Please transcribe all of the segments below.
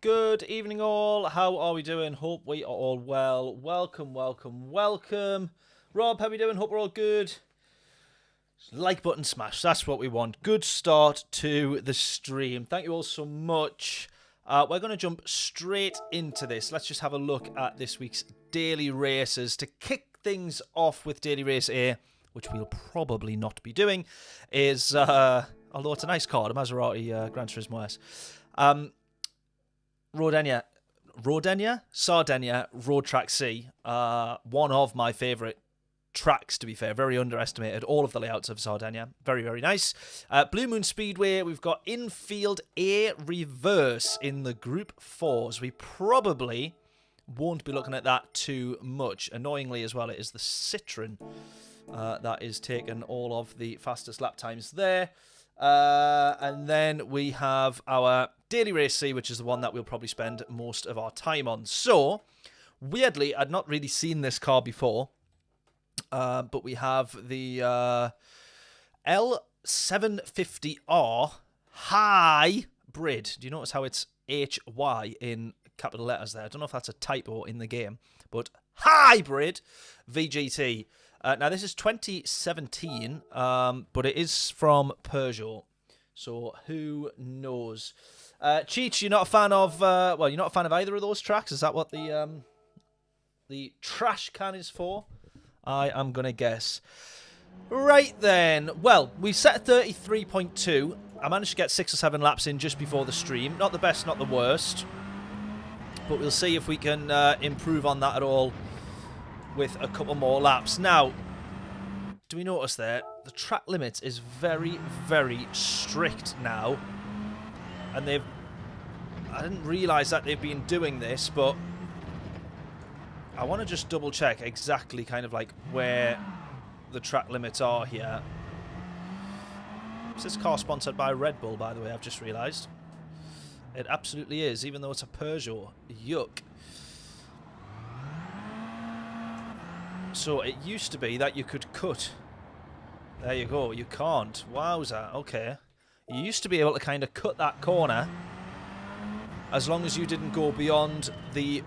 Good evening all. How are we doing? Hope we are all well. Welcome, welcome, welcome. Rob, how are we doing? Hope we're all good. Like button smash. That's what we want. Good start to the stream. Thank you all so much. We're going to jump straight into this. Let's just have a look at this week's daily races. To kick things off with daily race A, which we'll probably not be doing, is, although it's a nice car, the Maserati Gran Turismo S. Sardinia, Road Track C. One of my favourite tracks, to be fair. Very underestimated. All of the layouts of Sardinia. Very, very nice. Blue Moon Speedway. We've got Infield A Reverse in the Group 4s. We probably won't be looking at that too much. Annoyingly as well, it is the Citroen that is taking all of the fastest lap times there. And then we have our Daily Race C, which is the one that we'll probably spend most of our time on. So, weirdly, I'd not really seen this car before, but we have the L750R Hybrid. Do you notice how it's HY in capital letters there? I don't know if that's a typo in the game, but Hybrid VGT. Now, this is 2017, but it is from Peugeot, so who knows? Cheech, you're not a fan of, well, you're not a fan of either of those tracks? Is that what the trash can is for? I am going to guess. Right then, well, we set 33.2. I managed to get 6 or 7 laps in just before the stream. Not the best, not the worst, but we'll see if we can improve on that at all with a couple more laps. Now, do we notice there, the track limits is very, very strict now. And I didn't realise that they've been doing this, but I want to just double check exactly kind of like where the track limits are here. Is this car sponsored by Red Bull, by the way? I've just realised. It absolutely is, even though it's a Peugeot. Yuck. So it used to be that you could cut. There you go. You can't. Wowza. Okay. You used to be able to kind of cut that corner as long as you didn't go beyond the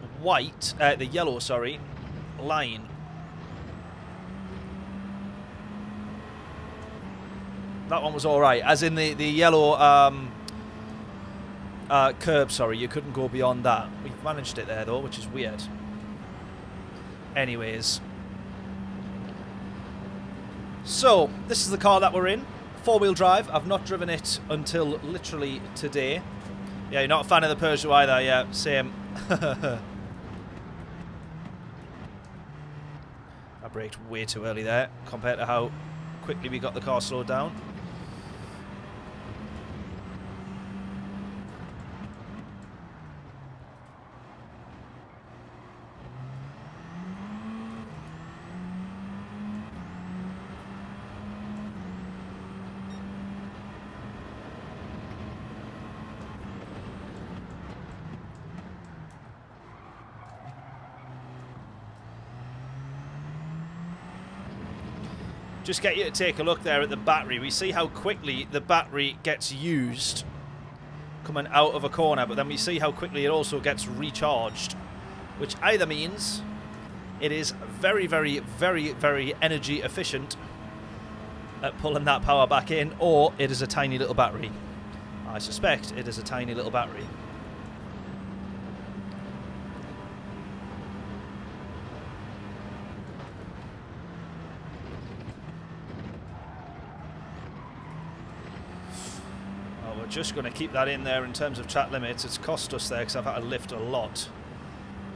yellow, sorry, line. That one was all right. As in the yellow curb, sorry, you couldn't go beyond that. We've managed it there though, which is weird. Anyways. So, this is the car that we're in. 4-wheel drive. I've not driven it until literally today. Yeah, you're not a fan of the Peugeot either. Yeah, same. I braked way too early there compared to how quickly we got the car slowed down. Just get you to take a look there at the battery. We see how quickly the battery gets used coming out of a corner, but then we see how quickly it also gets recharged, which either means it is very, very, very, very energy efficient at pulling that power back in, or it is a tiny little battery. I suspect it is a tiny little battery. Just going to keep that in there in terms of track limits. It's cost us there because I've had to lift a lot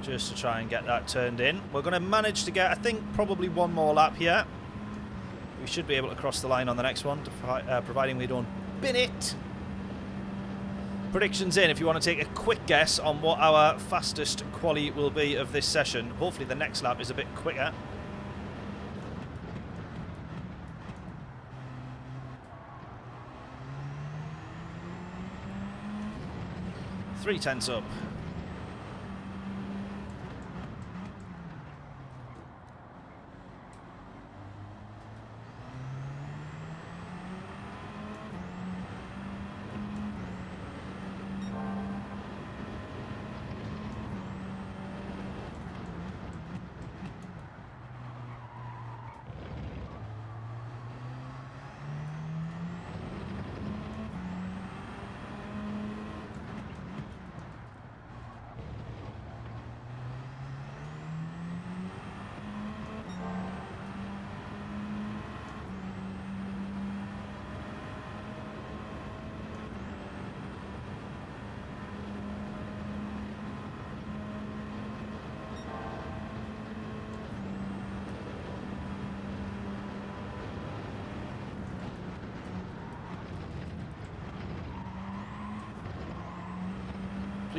just to try and get that turned in. We're going to manage to get, I think, probably one more lap here. We should be able to cross the line on the next one, providing we don't bin it. Predictions in if you want to take a quick guess on what our fastest quali will be of this session. Hopefully the next lap is a bit quicker. 3/10 up.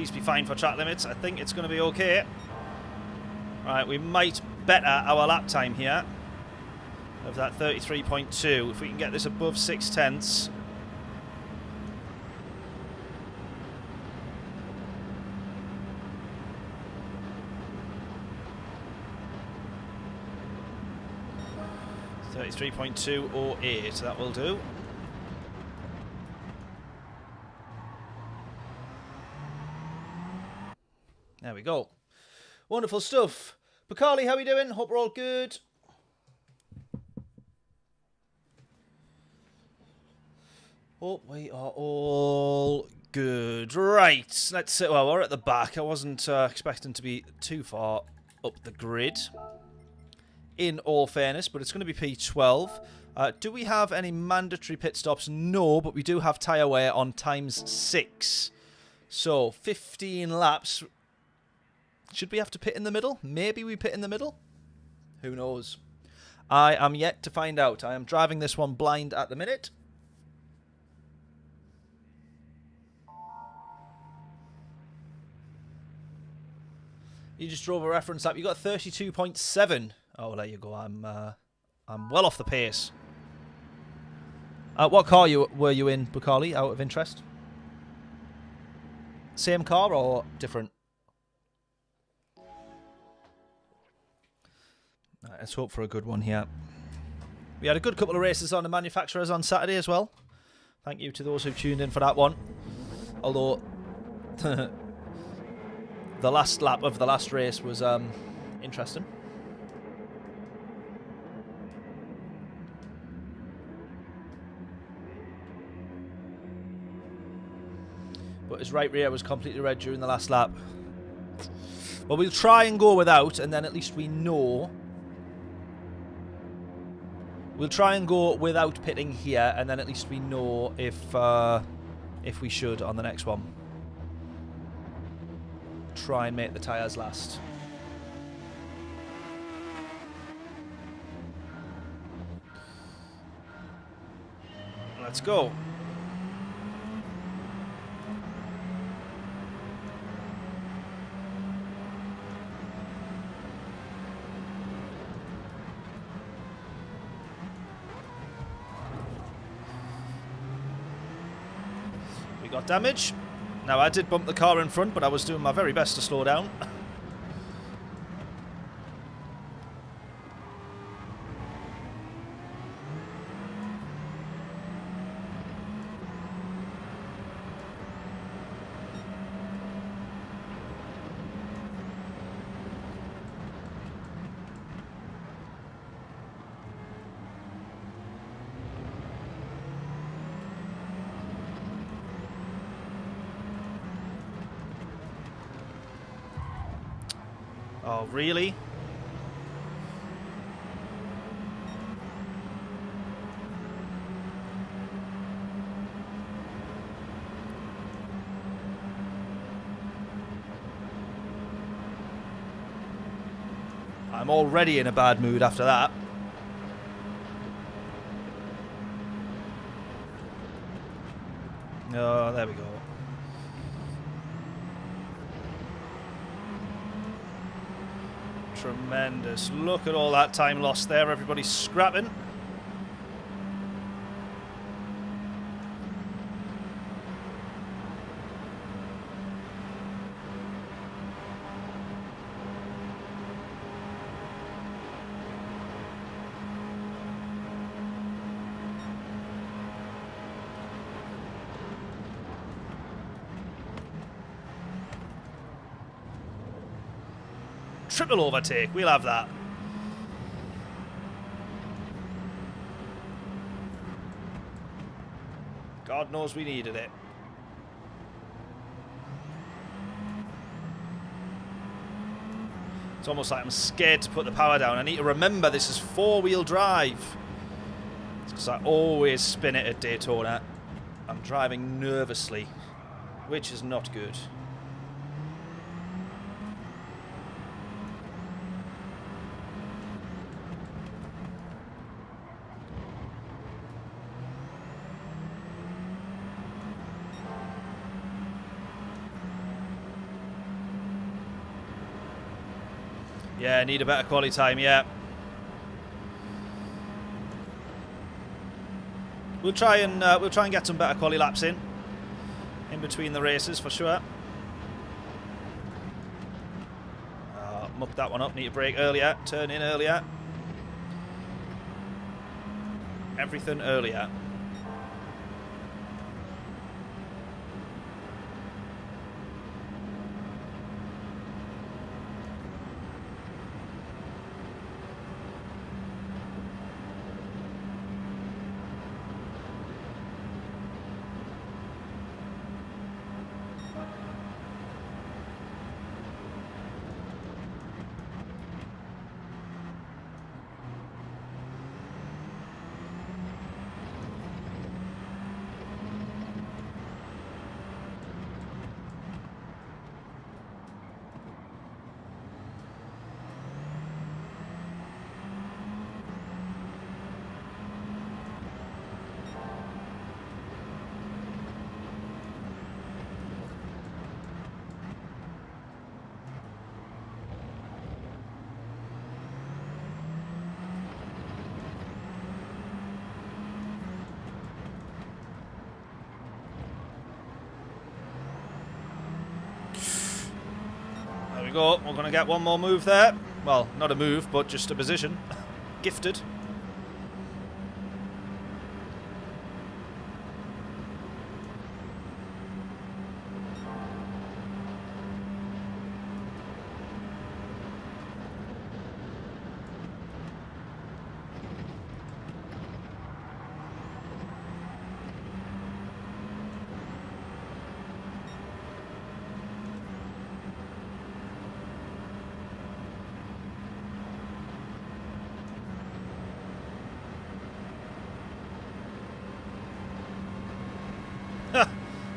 Please be fine for track limits. I think it's going to be okay. Right, we might better our lap time here of that 33.2. If we can get this above 6/10. .208, that will do. There we go. Wonderful stuff. Bakali, how are we doing? Hope we're all good. Hope we are all good. Right, let's see. Well, we're at the back. I wasn't expecting to be too far up the grid, in all fairness, but it's going to be P12. Do we have any mandatory pit stops? No, but we do have tyre wear on ×6. So, 15 laps. Should we have to pit in the middle? Maybe we pit in the middle? Who knows? I am yet to find out. I am driving this one blind at the minute. You just drove a reference lap. You got 32.7. Oh, there you go. I'm well off the pace. What car were you in, Bakali, out of interest? Same car or different? Right, let's hope for a good one here. We had a good couple of races on the manufacturers on Saturday as well. Thank you to those who tuned in for that one. Although the last lap of the last race was interesting. But his right rear was completely red during the last lap. Well, we'll try and go without, and then at least we know. We'll try and go without pitting here, and then at least we know if we should on the next one. Try and make the tyres last. Let's go. We got damage. Now, I did bump the car in front, but I was doing my very best to slow down. Oh, really? I'm already in a bad mood after that. Oh, there we go. Tremendous. Look at all that time lost there. Everybody's scrapping. Triple overtake, we'll have that. God knows we needed it. It's almost like I'm scared to put the power down. I need to remember this is four-wheel drive. Because I always spin it at Daytona. I'm driving nervously, which is not good. Yeah, need a better quality time, yeah. We'll try and get some better quality laps in between the races for sure. Mucked that one up, need to brake earlier, turn in earlier. Everything earlier. There we go. We're going to get one more move there. Well, not a move, but just a position. Gifted.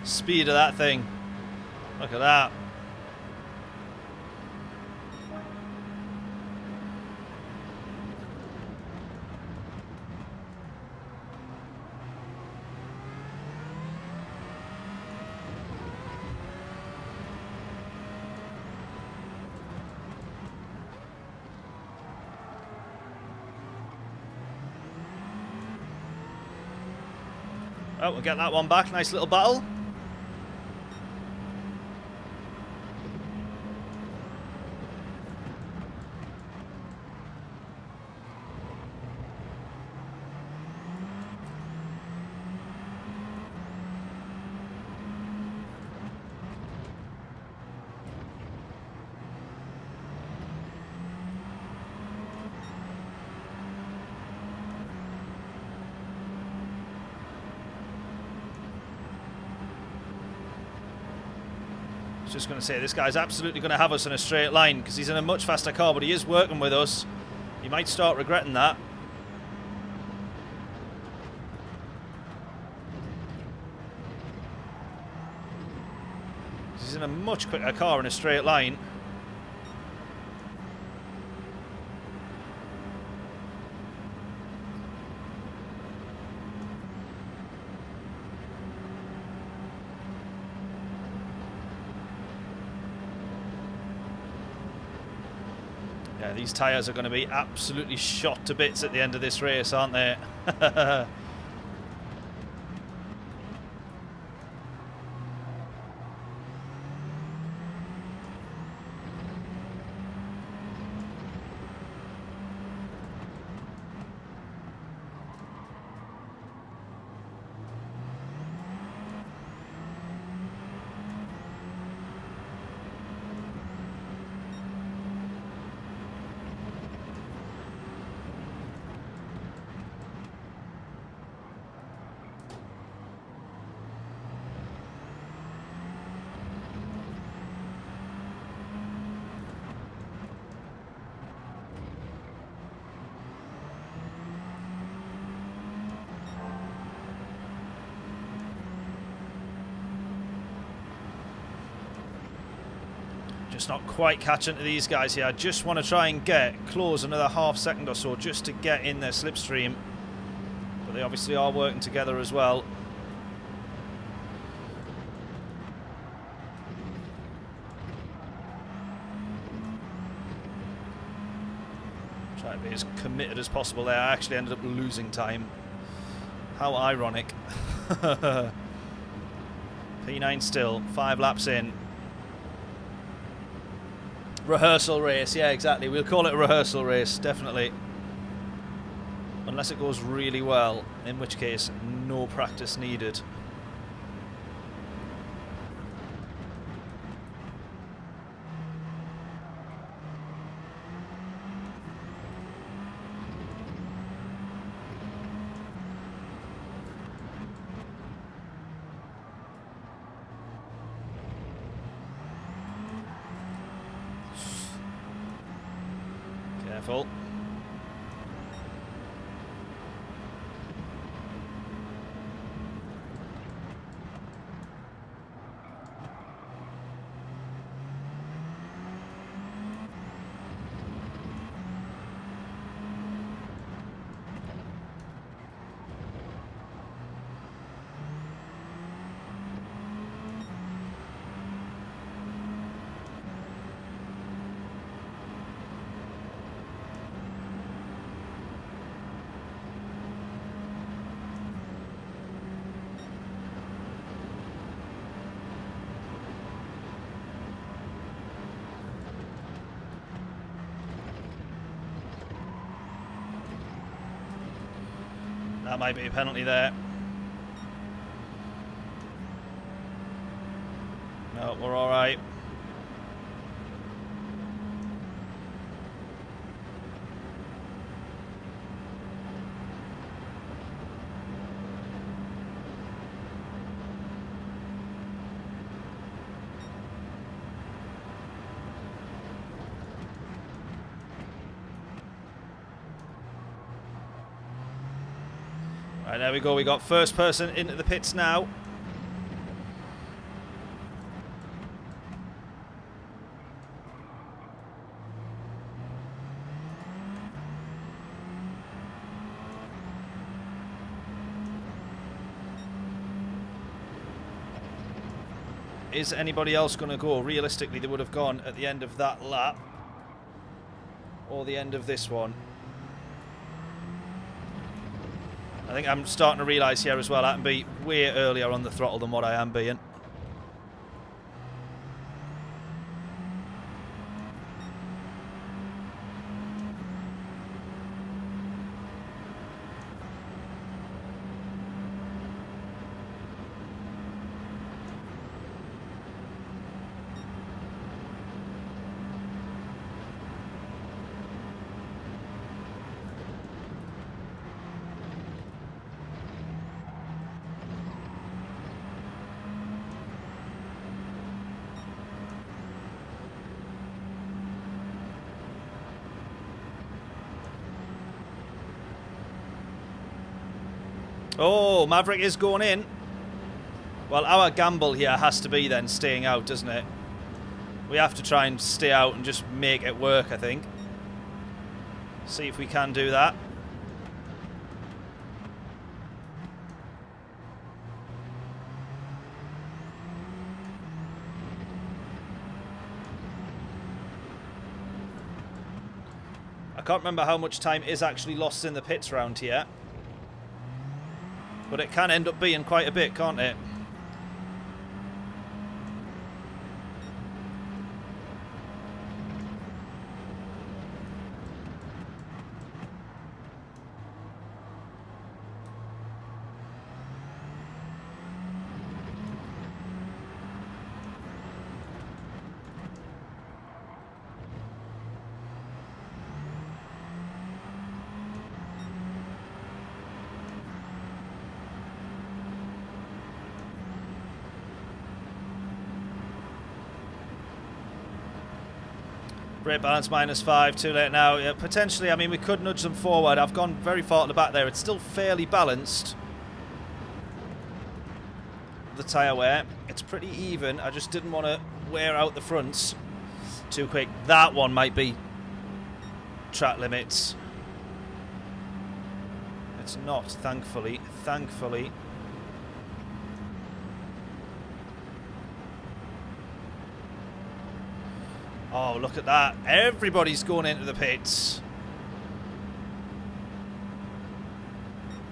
Speed of that thing. Look at that. Oh, we'll get that one back. Nice little battle. Just going to say, this guy's absolutely going to have us in a straight line because he's in a much faster car, but he is working with us. He might start regretting that. He's in a much quicker car in a straight line. Yeah, these tyres are going to be absolutely shot to bits at the end of this race, aren't they? Just not quite catching to these guys here. I just want to try and close another half second or so just to get in their slipstream. But they obviously are working together as well. Try to be as committed as possible there. I actually ended up losing time. How ironic. P9 still, 5 laps in. Rehearsal race, yeah, exactly. We'll call it a rehearsal race, definitely. Unless it goes really well, in which case, no practice needed. Careful. That might be a penalty there. No, we're all right. Right, there we go. We got first person into the pits now. Is anybody else going to go? Realistically, they would have gone at the end of that lap or the end of this one. I think I'm starting to realise here as well I can be way earlier on the throttle than what I am being. Oh, Maverick is going in. Well, our gamble here has to be then staying out, doesn't it? We have to try and stay out and just make it work, I think. See if we can do that. I can't remember how much time is actually lost in the pits round here. But it can end up being quite a bit, can't it? Brake balance -5, too late now. Yeah, potentially, I mean, we could nudge them forward. I've gone very far at the back there. It's still fairly balanced. The tyre wear. It's pretty even. I just didn't want to wear out the fronts too quick. That one might be track limits. It's not, thankfully. Thankfully. Oh, look at that. Everybody's going into the pits.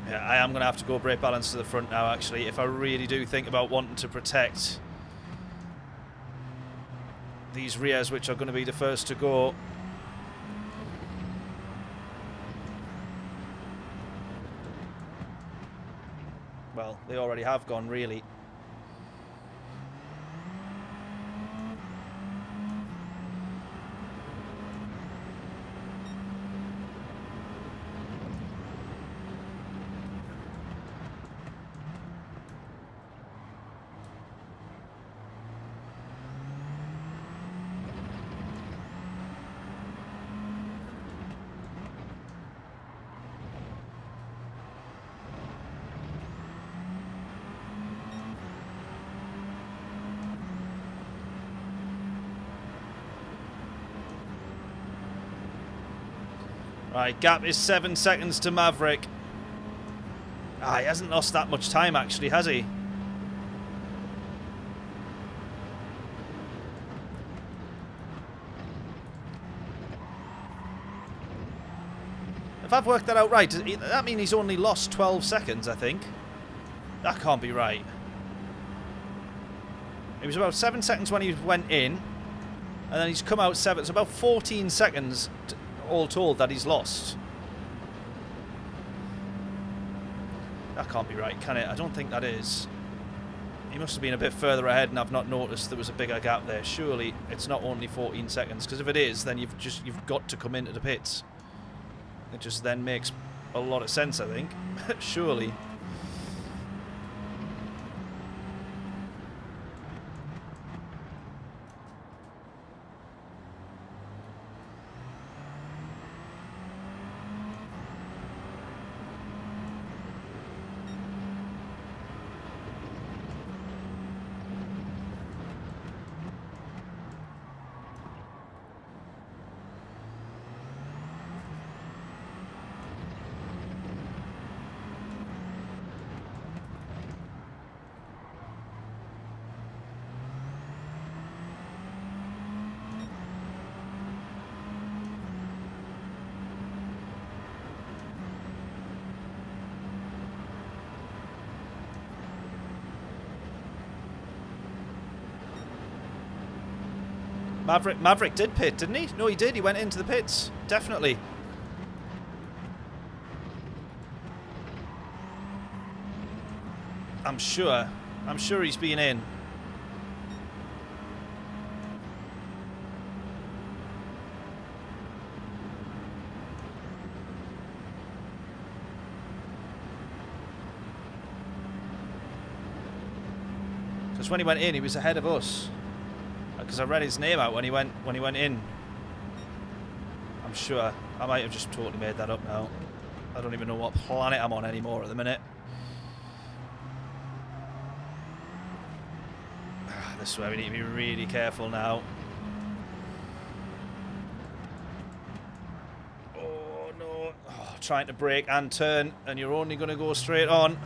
Yeah, I am going to have to go brake balance to the front now, actually, if I really do think about wanting to protect these rears, which are going to be the first to go. Well, they already have gone, really. Right, gap is 7 seconds to Maverick. Ah, he hasn't lost that much time, actually, has he? If I've worked that out right, does that mean he's only lost 12 seconds, I think? That can't be right. It was about 7 seconds when he went in, and then he's come out 7. So about 14 seconds all told that he's lost. That can't be right, can it? I don't think that is. He must have been a bit further ahead and I've not noticed there was a bigger gap there. Surely it's not only 14 seconds, because if it is, then you've got to come into the pits. It just then makes a lot of sense, I think. Surely. Maverick did pit, didn't he? No, he did. He went into the pits. Definitely. I'm sure. I'm sure he's been in. Because when he went in, he was ahead of us. Because I read his name out when he went in. I'm sure. I might have just totally made that up now. I don't even know what planet I'm on anymore at the minute. This is where we need to be really careful now. Oh no. Oh, trying to brake and turn, and you're only going to go straight on.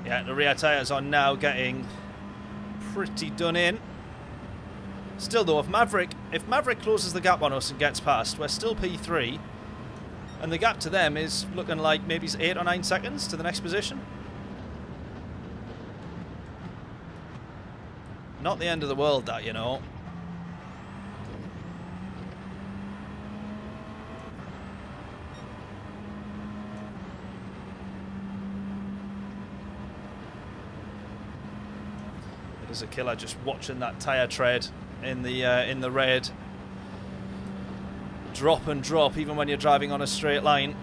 Yeah, the rear tyres are now getting pretty done in. Still though, if Maverick closes the gap on us and gets past, we're still P3. And the gap to them is looking like maybe 8 or 9 seconds to the next position. Not the end of the world, that, you know. It is a killer just watching that tyre tread in the red. Drop and drop even when you're driving on a straight line.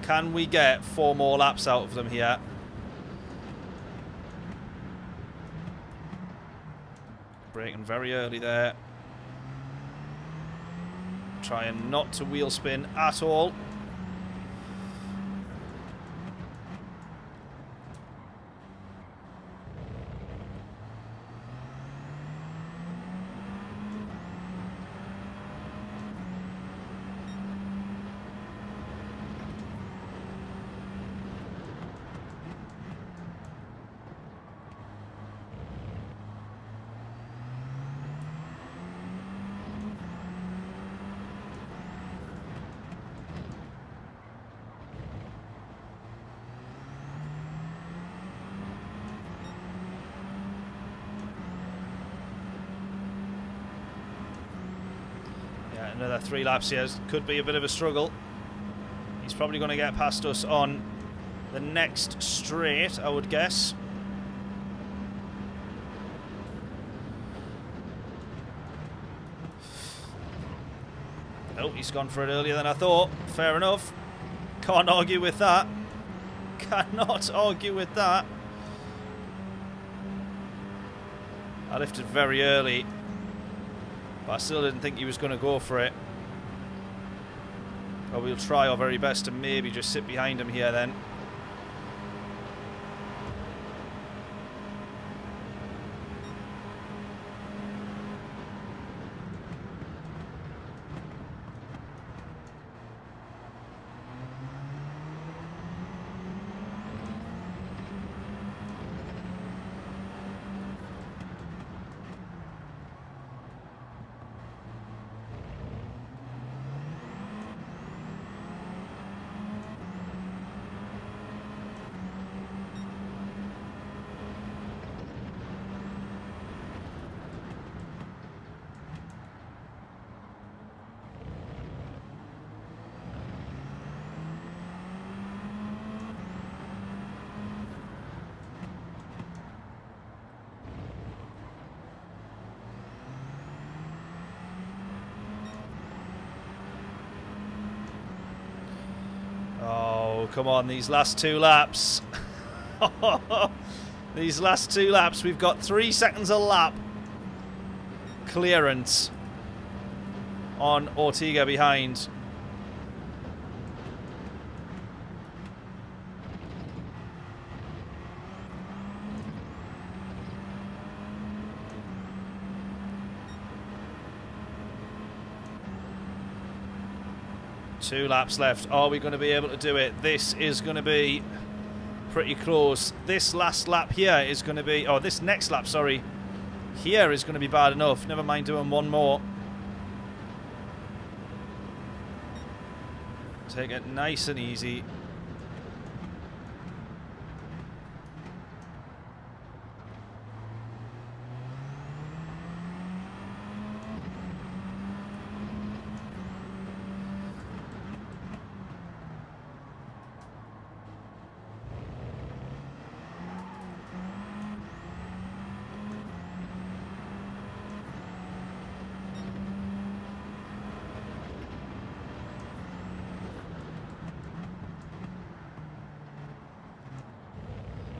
Can we get 4 more laps out of them here? Braking very early there. Trying not to wheel spin at all. Another 3 laps here. Could be a bit of a struggle. He's probably going to get past us on the next straight, I would guess. Oh, he's gone for it earlier than I thought. Fair enough. Can't argue with that. Cannot argue with that. I lifted very early, but I still didn't think he was going to go for it. But we'll try our very best to maybe just sit behind him here then. Oh, come on, these last 2 laps. These last 2 laps, we've got 3 seconds a lap clearance on Ortega behind. Two laps left. Are we going to be able to do it? This is going to be pretty close. This last lap here is going to be... Oh, this next lap, sorry. Here is going to be bad enough. Never mind doing one more. Take it nice and easy.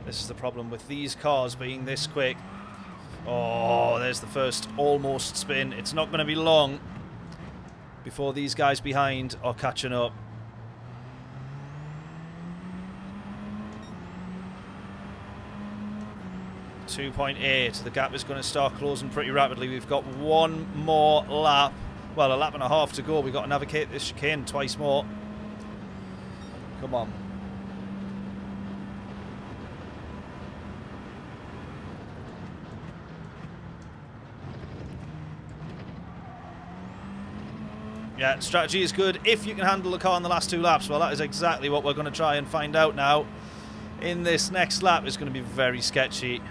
This is the problem with these cars being this quick. Oh, there's the first almost spin. It's not going to be long before these guys behind are catching up. .8. The gap is going to start closing pretty rapidly. We've got one more lap. Well, a lap and a half to go. We've got to navigate this chicane twice more. Come on. Yeah, strategy is good if you can handle the car in the last 2 laps. Well, that is exactly what we're going to try and find out now. In this next lap, it's going to be very sketchy.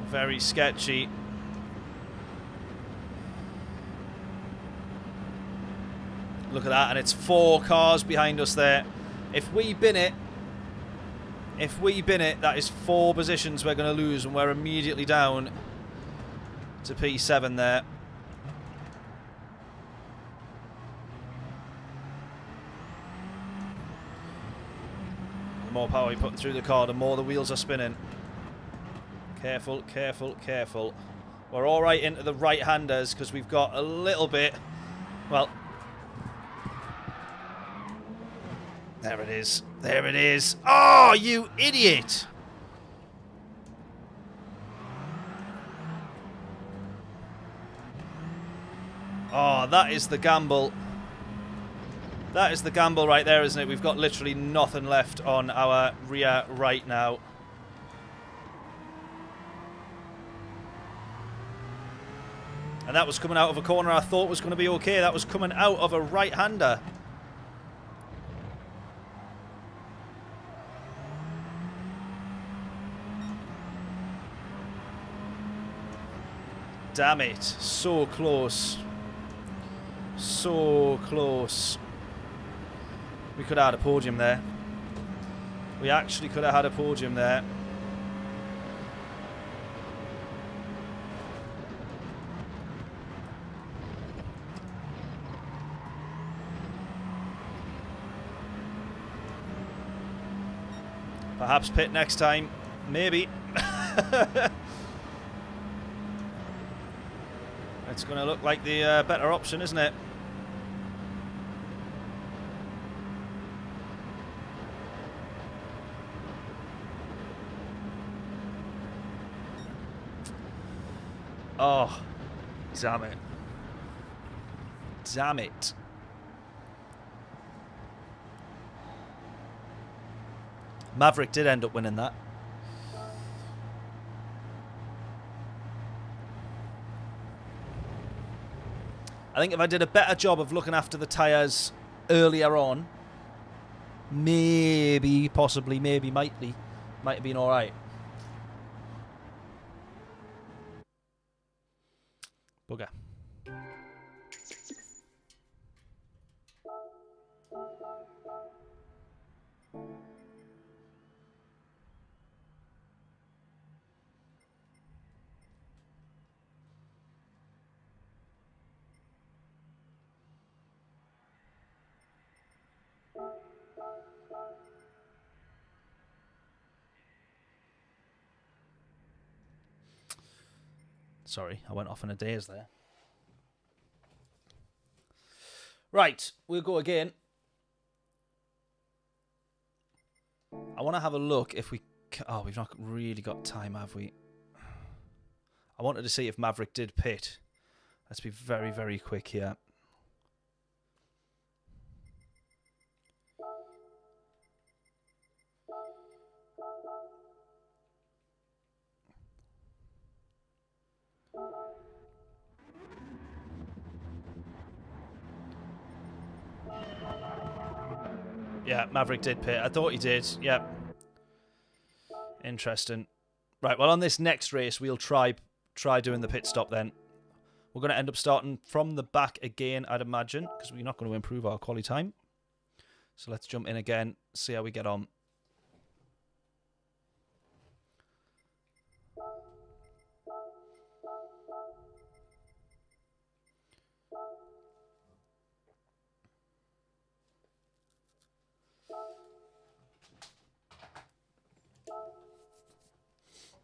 Very sketchy. Look at that, and it's 4 cars behind us there. If we bin it, that is 4 positions we're going to lose, and we're immediately down to P7 there. The more power we put through the car, the more the wheels are spinning. Careful, careful, careful. We're all right into the right-handers because we've got a little bit... Well... There it is. There it is. Oh, you idiot! Oh, that is the gamble. That is the gamble right there, isn't it? We've got literally nothing left on our rear right now. And that was coming out of a corner I thought was going to be okay. That was coming out of a right-hander. Damn it. So close. So close. We could have had a podium there. We actually could have had a podium there. Perhaps pit next time. Maybe. It's going to look like the better option, isn't it? Oh, damn it. Damn it. Maverick did end up winning that. I think if I did a better job of looking after the tyres earlier on, maybe, possibly, maybe, might have been alright. Bugger. Sorry, I went off in a daze there. Right, we'll go again. I want to have a look if we... Oh, we've not really got time, have we? I wanted to see if Maverick did pit. Let's be very, very quick here. Yeah, Maverick did pit. I thought he did. Yeah. Interesting. Right, well, on this next race, we'll try doing the pit stop then. We're going to end up starting from the back again, I'd imagine, because we're not going to improve our quali time. So let's jump in again, see how we get on.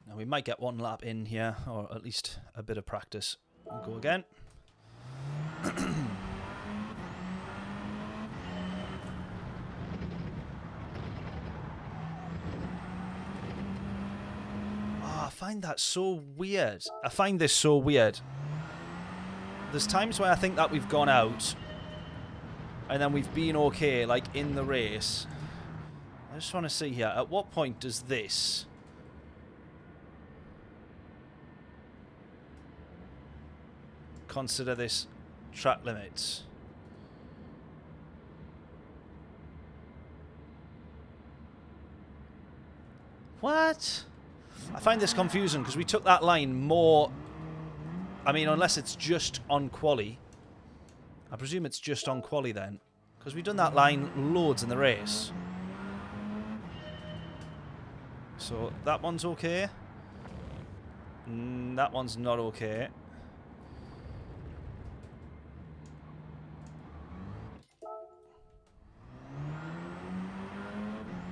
Now we might get one lap in here, or at least a bit of practice. We'll go again. I find that so weird. I find this so weird. There's times where I think that we've gone out, and then we've been okay, like in the race. I just want to see here, at what point does this... consider this track limits? What? I find this confusing because we took that line more... I mean, unless it's just on quali. I presume it's just on quali then. Because we've done that line loads in the race. So that one's okay. That one's not okay.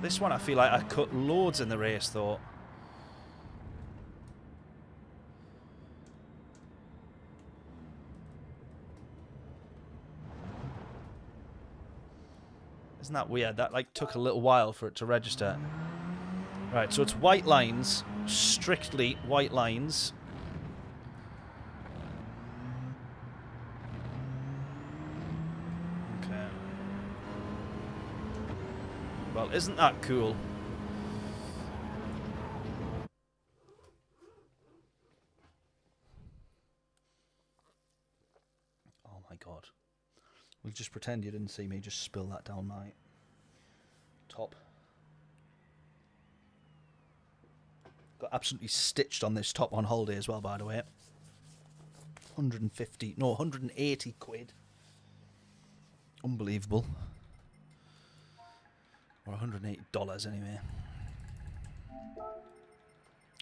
This one I feel like I cut loads in the race though. Isn't that weird? That like took a little while for it to register. Right, so it's white lines, strictly white lines. Okay. Well, isn't that cool? Oh my god. We'll just pretend you didn't see me just spill that down my top. Got absolutely stitched on this top on holiday as well, by the way. 150, no, 180 quid. Unbelievable. Or $180 anyway.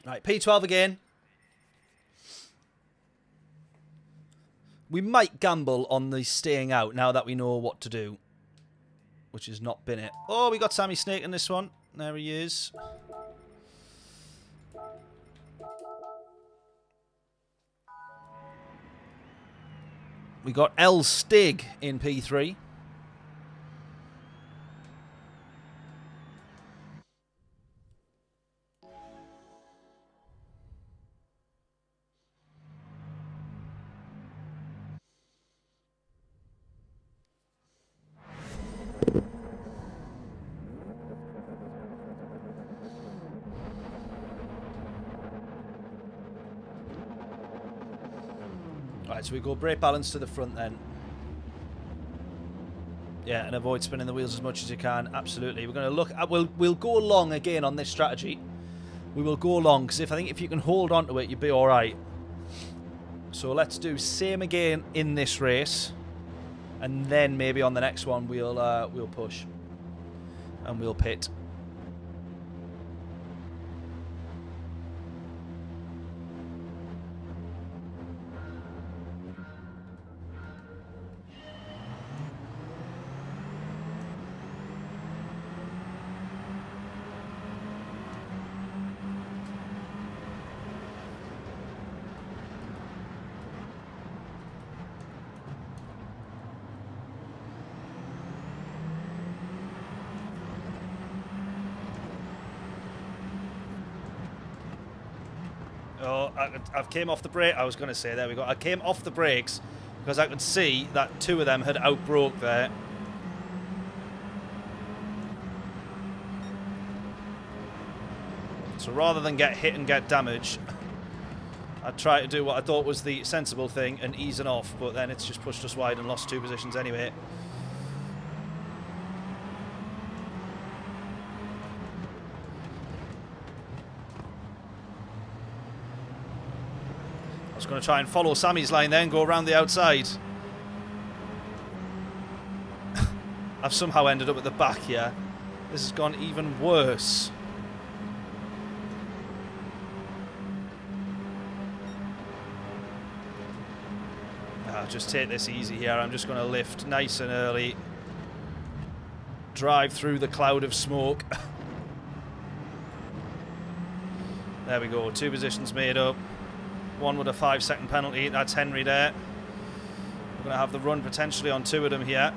Right, P12 again. We might gamble on the staying out now that we know what to do. Which has not been it. Oh, we got Sammy Snake in this one. There he is. We got L Stig in P3. Right, so we go brake balance to the front then. Yeah, and avoid spinning the wheels as much as you can. Absolutely. We're going to look at, we'll go long again on this strategy. We will go long because I think if you can hold on to it, you'll be all right. So let's do same again in this race, and then maybe on the next one we'll push and we'll pit. Oh, I've came off the brake. I was going to say, there we go. I came off the brakes because I could see that two of them had outbroke there. So rather than get hit and get damage, I tried to do what I thought was the sensible thing and easing off, but then it's just pushed us wide and lost 2 positions anyway. I was going to try and follow Sammy's line then, go around the outside. I've somehow ended up at the back here. This has gone even worse. Just take this easy here. I'm just going to lift nice and early. Drive through the cloud of smoke. There we go. 2 positions made up. One with a 5-second penalty. That's Henry there. We're going to have the run potentially on 2 of them here.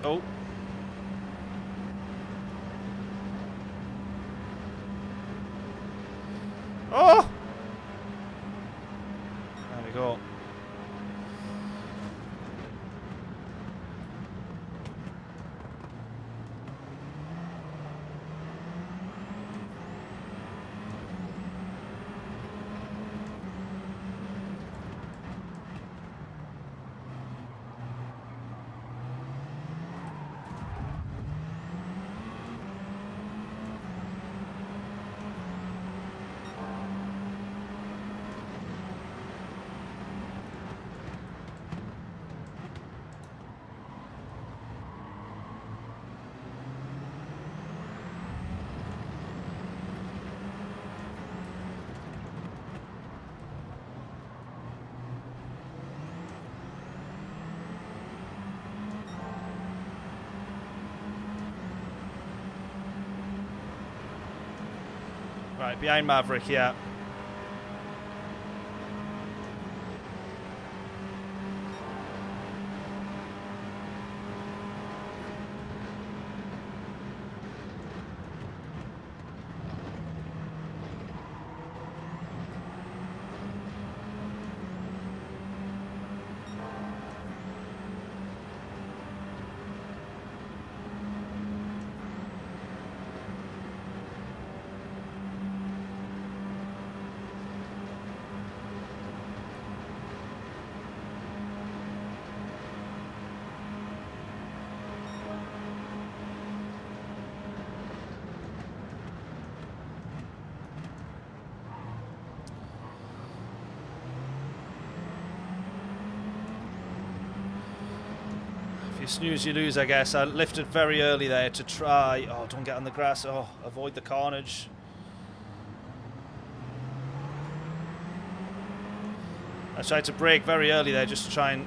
Oh. Oh! There we go. Right, behind Maverick, yeah. You snooze, you lose, I guess. I lifted very early there to try... Oh, don't get on the grass. Oh, avoid the carnage. I tried to brake very early there just to try and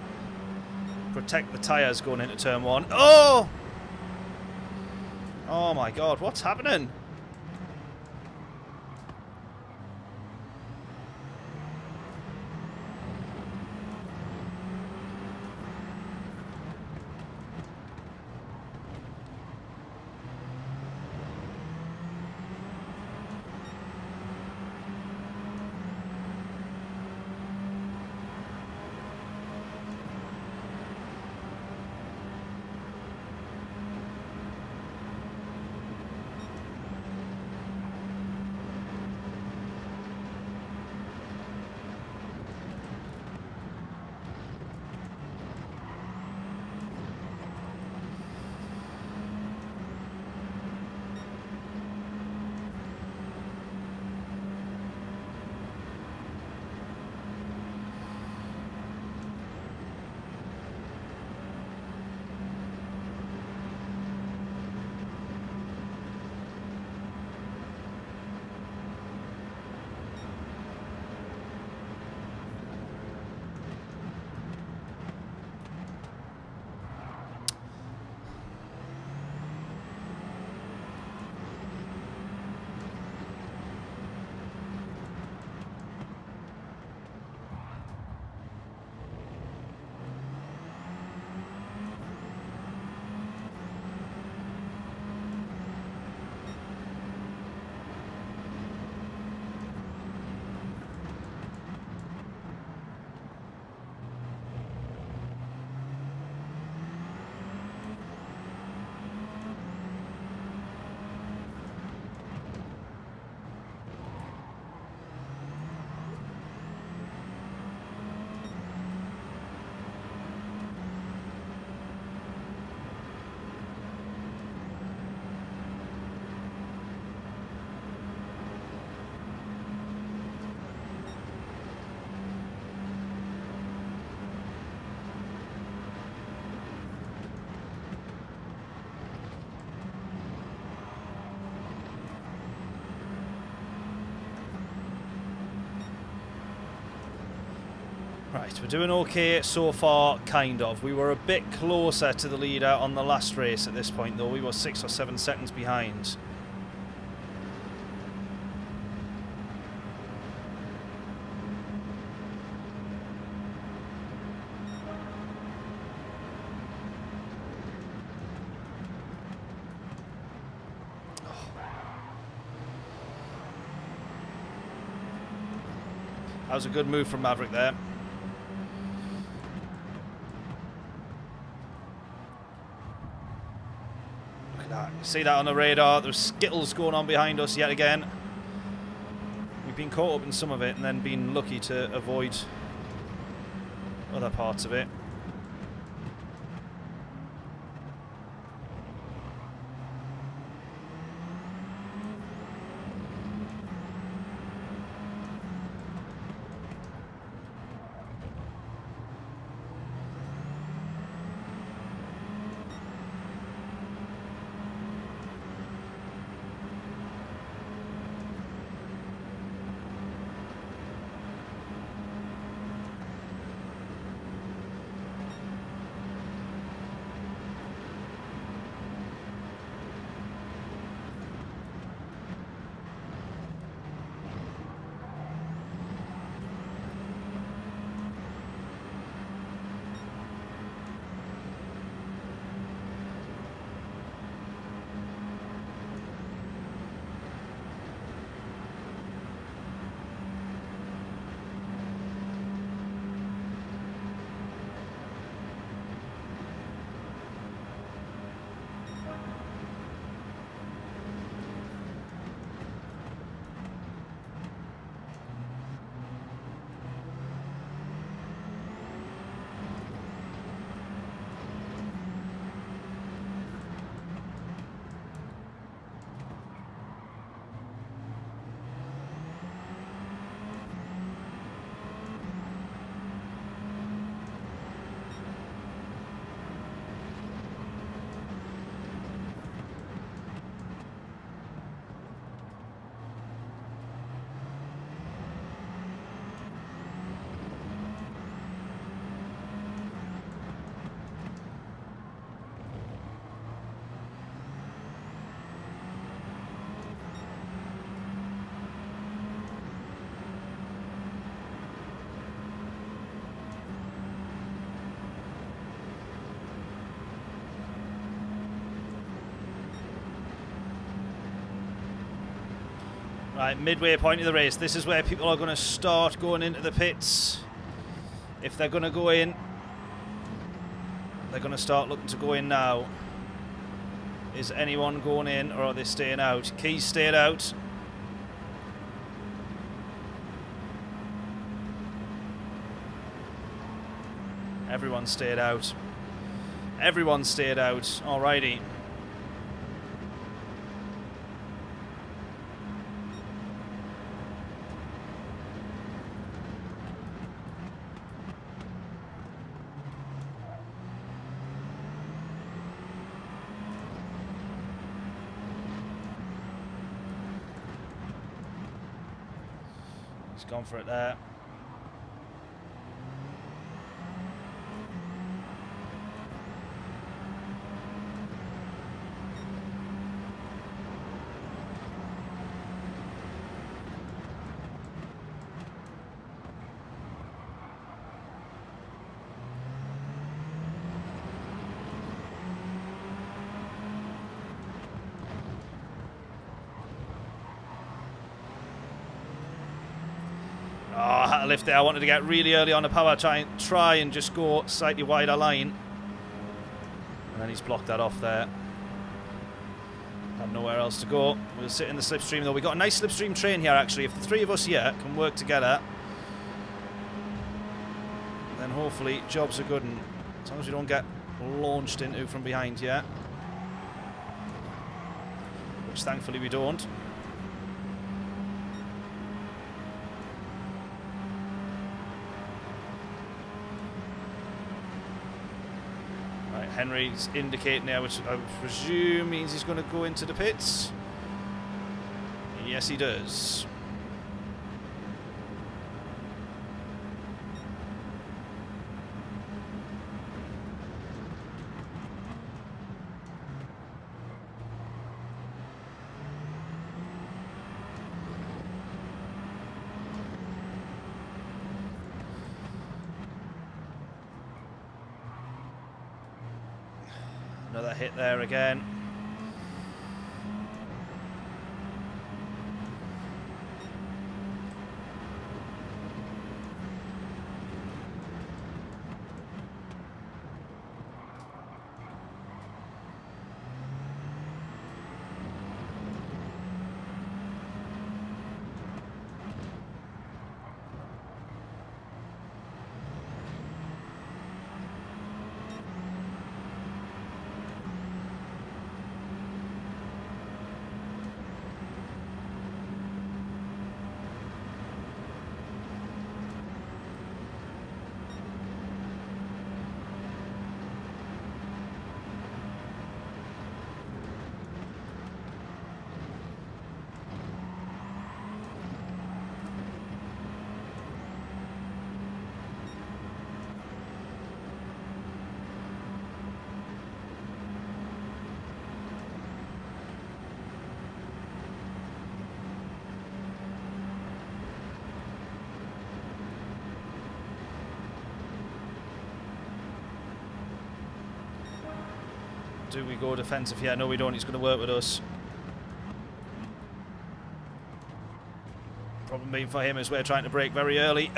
protect the tyres going into turn 1. Oh! Oh my god, what's happening? Right, we're doing okay so far, kind of. We were a bit closer to the leader on the last race at this point, though. We were 6 or 7 seconds behind. That was a good move from Maverick there. Look at that. You see that on the radar? There's skittles going on behind us yet again. We've been caught up in some of it and then been lucky to avoid other parts of it. Right, midway point of the race. This is where people are going to start going into the pits. If they're going to go in, they're going to start looking to go in now. Is anyone going in or are they staying out? Keys stayed out. Everyone stayed out. Everyone stayed out. Alrighty. He's gone for it there. Oh, had to lift there. I wanted to get really early on the power, try and just go slightly wider line. And then he's blocked that off there. Had nowhere else to go. We'll sit in the slipstream though. We've got a nice slipstream train here actually. If the three of us here can work together, then hopefully jobs are good. And as long as we don't get launched into from behind here, which thankfully we don't. Henry's indicating there, which I presume means he's going to go into the pits. Yes, he does. Another hit there again. Do we go defensive here? No, we don't. He's going to work with us. Problem being for him is we're trying to brake very early.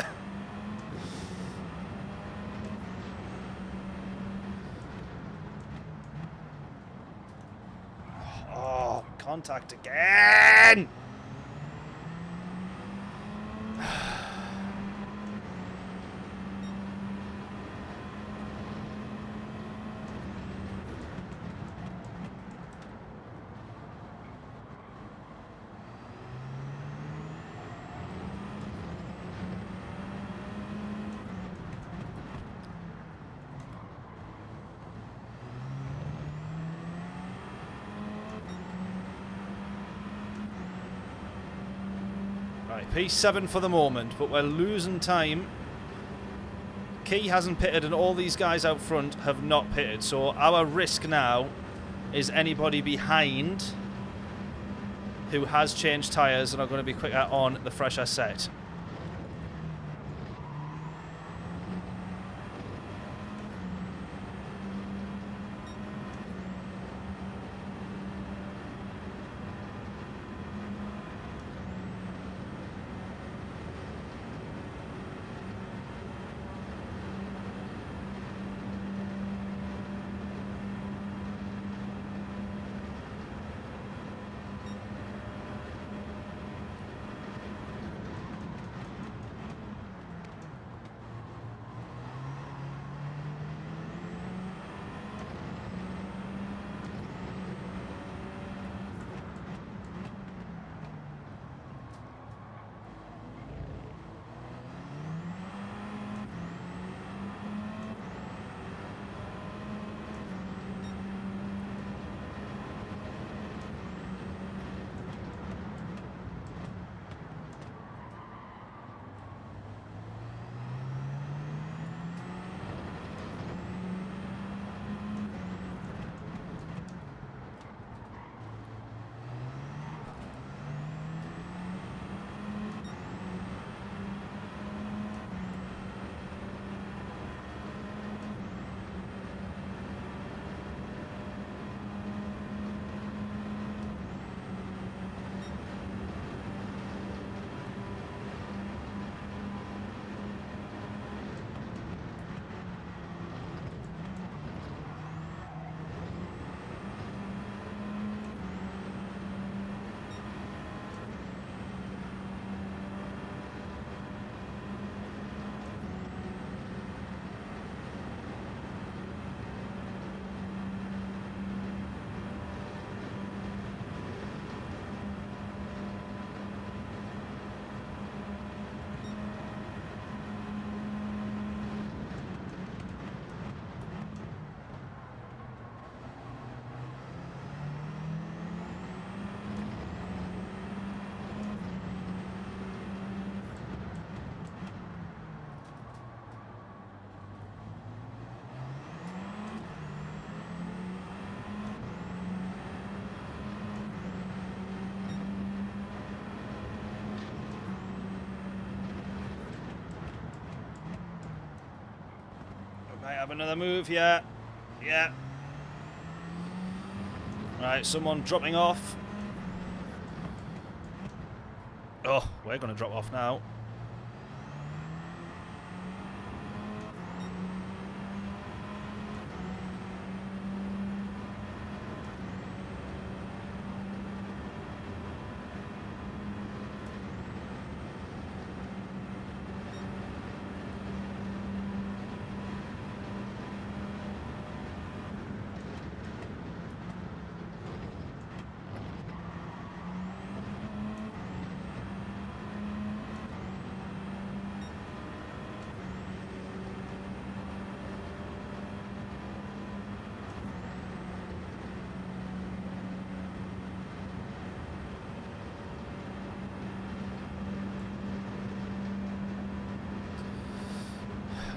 Oh, contact again! Right, P7 for the moment, but we're losing time. Key hasn't pitted and all these guys out front have not pitted, so our risk now is anybody behind who has changed tyres and are going to be quicker on the fresher set. Might have another move, yeah. Yeah. Right, someone dropping off. Oh, we're going to drop off now.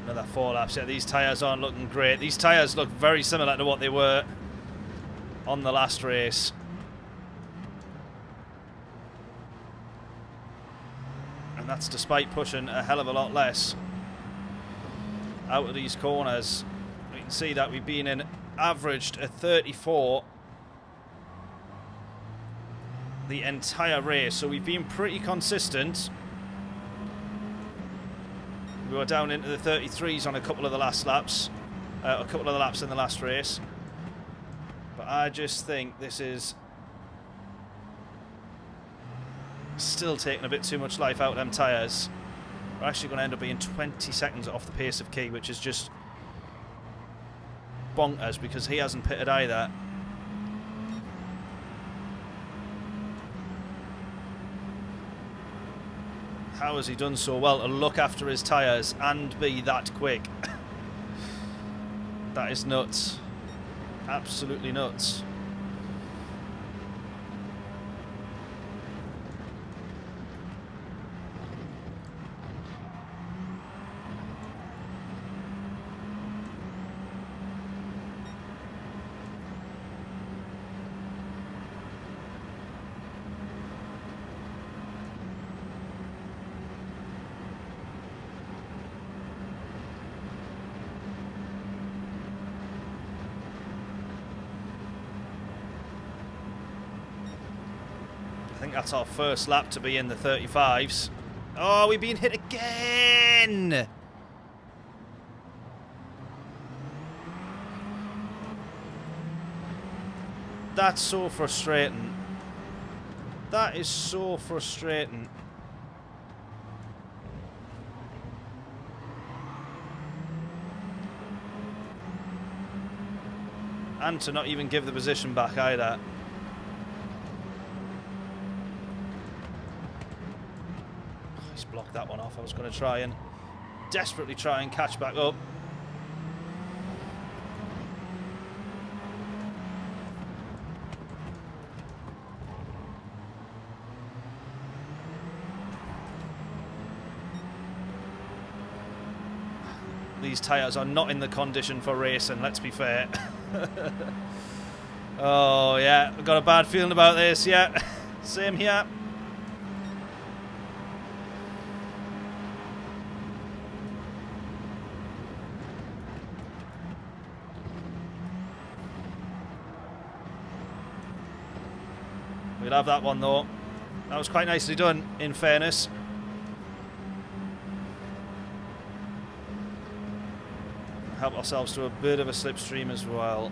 Another 4 laps. Yeah, these tyres aren't looking great. These tyres look very similar to what they were on the last race. And that's despite pushing a hell of a lot less out of these corners. We can see that we've been in averaged a 34 the entire race. So we've been pretty consistent. We were down into the 33s on a couple of the last laps, a couple of the laps in the last race. But I just think this is still taking a bit too much life out of them tyres. We're actually going to end up being 20 seconds off the pace of Key, which is just bonkers because he hasn't pitted either. How has he done so well to look after his tyres and be that quick? That is nuts. Absolutely nuts. I think that's our first lap to be in the 35s. Oh, we've been hit again! That's so frustrating. That is so frustrating. And to not even give the position back either. He's blocked that one off. I was going to try and desperately try and catch back up. These tyres are not in the condition for racing, let's be fair. Oh, yeah, I've got a bad feeling about this, yeah. Same here. We'll have that one, though. That was quite nicely done, in fairness. Help ourselves to a bit of a slipstream as well.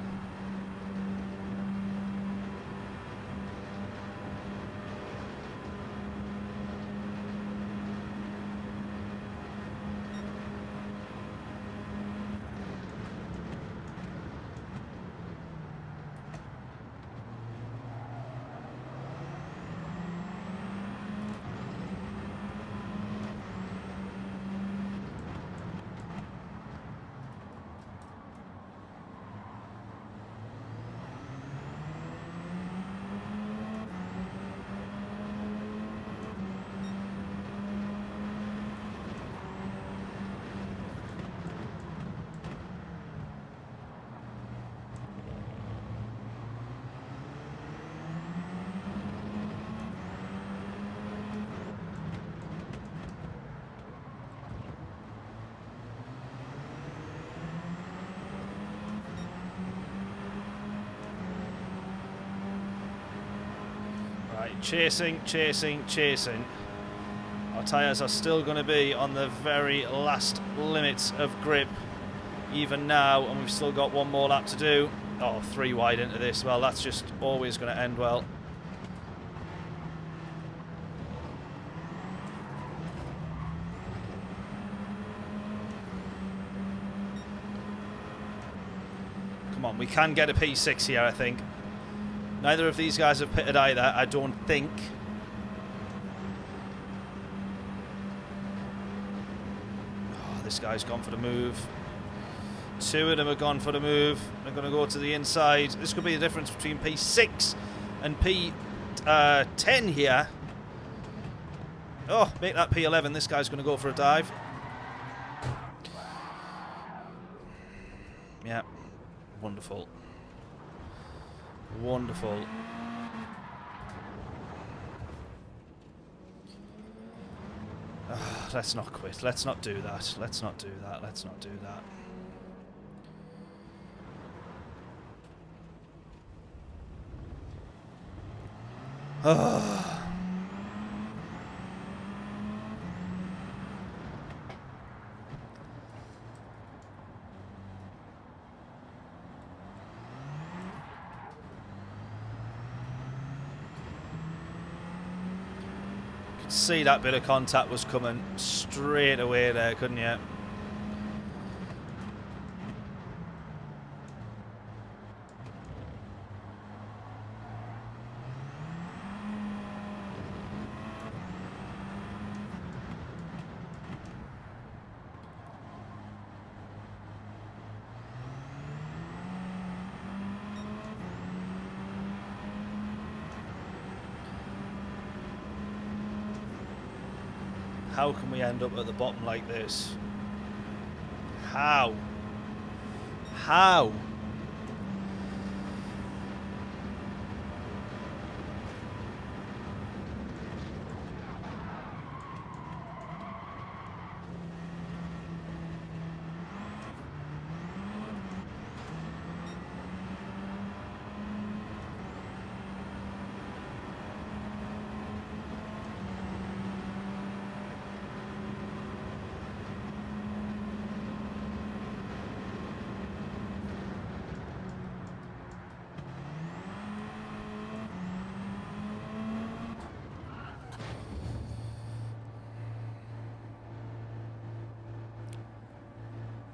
Right, chasing, chasing, chasing. Our tyres are still going to be on the very last limits of grip even now, and we've still got one more lap to do. Oh, 3 wide into this. Well, that's just always going to end well. Come on, we can get a P6 here, I think. Neither of these guys have pitted either, I don't think. Oh, this guy's gone for the move. 2 of them have gone for the move. They're going to go to the inside. This could be the difference between P6 and P10 here. Oh, make that P11. This guy's going to go for a dive. Yeah. Wonderful. Wonderful. Let's not quit. Let's not do that. Let's not do that. Let's not do that. Could see that bit of contact was coming straight away there, couldn't you? How can we end up at the bottom like this? How? How?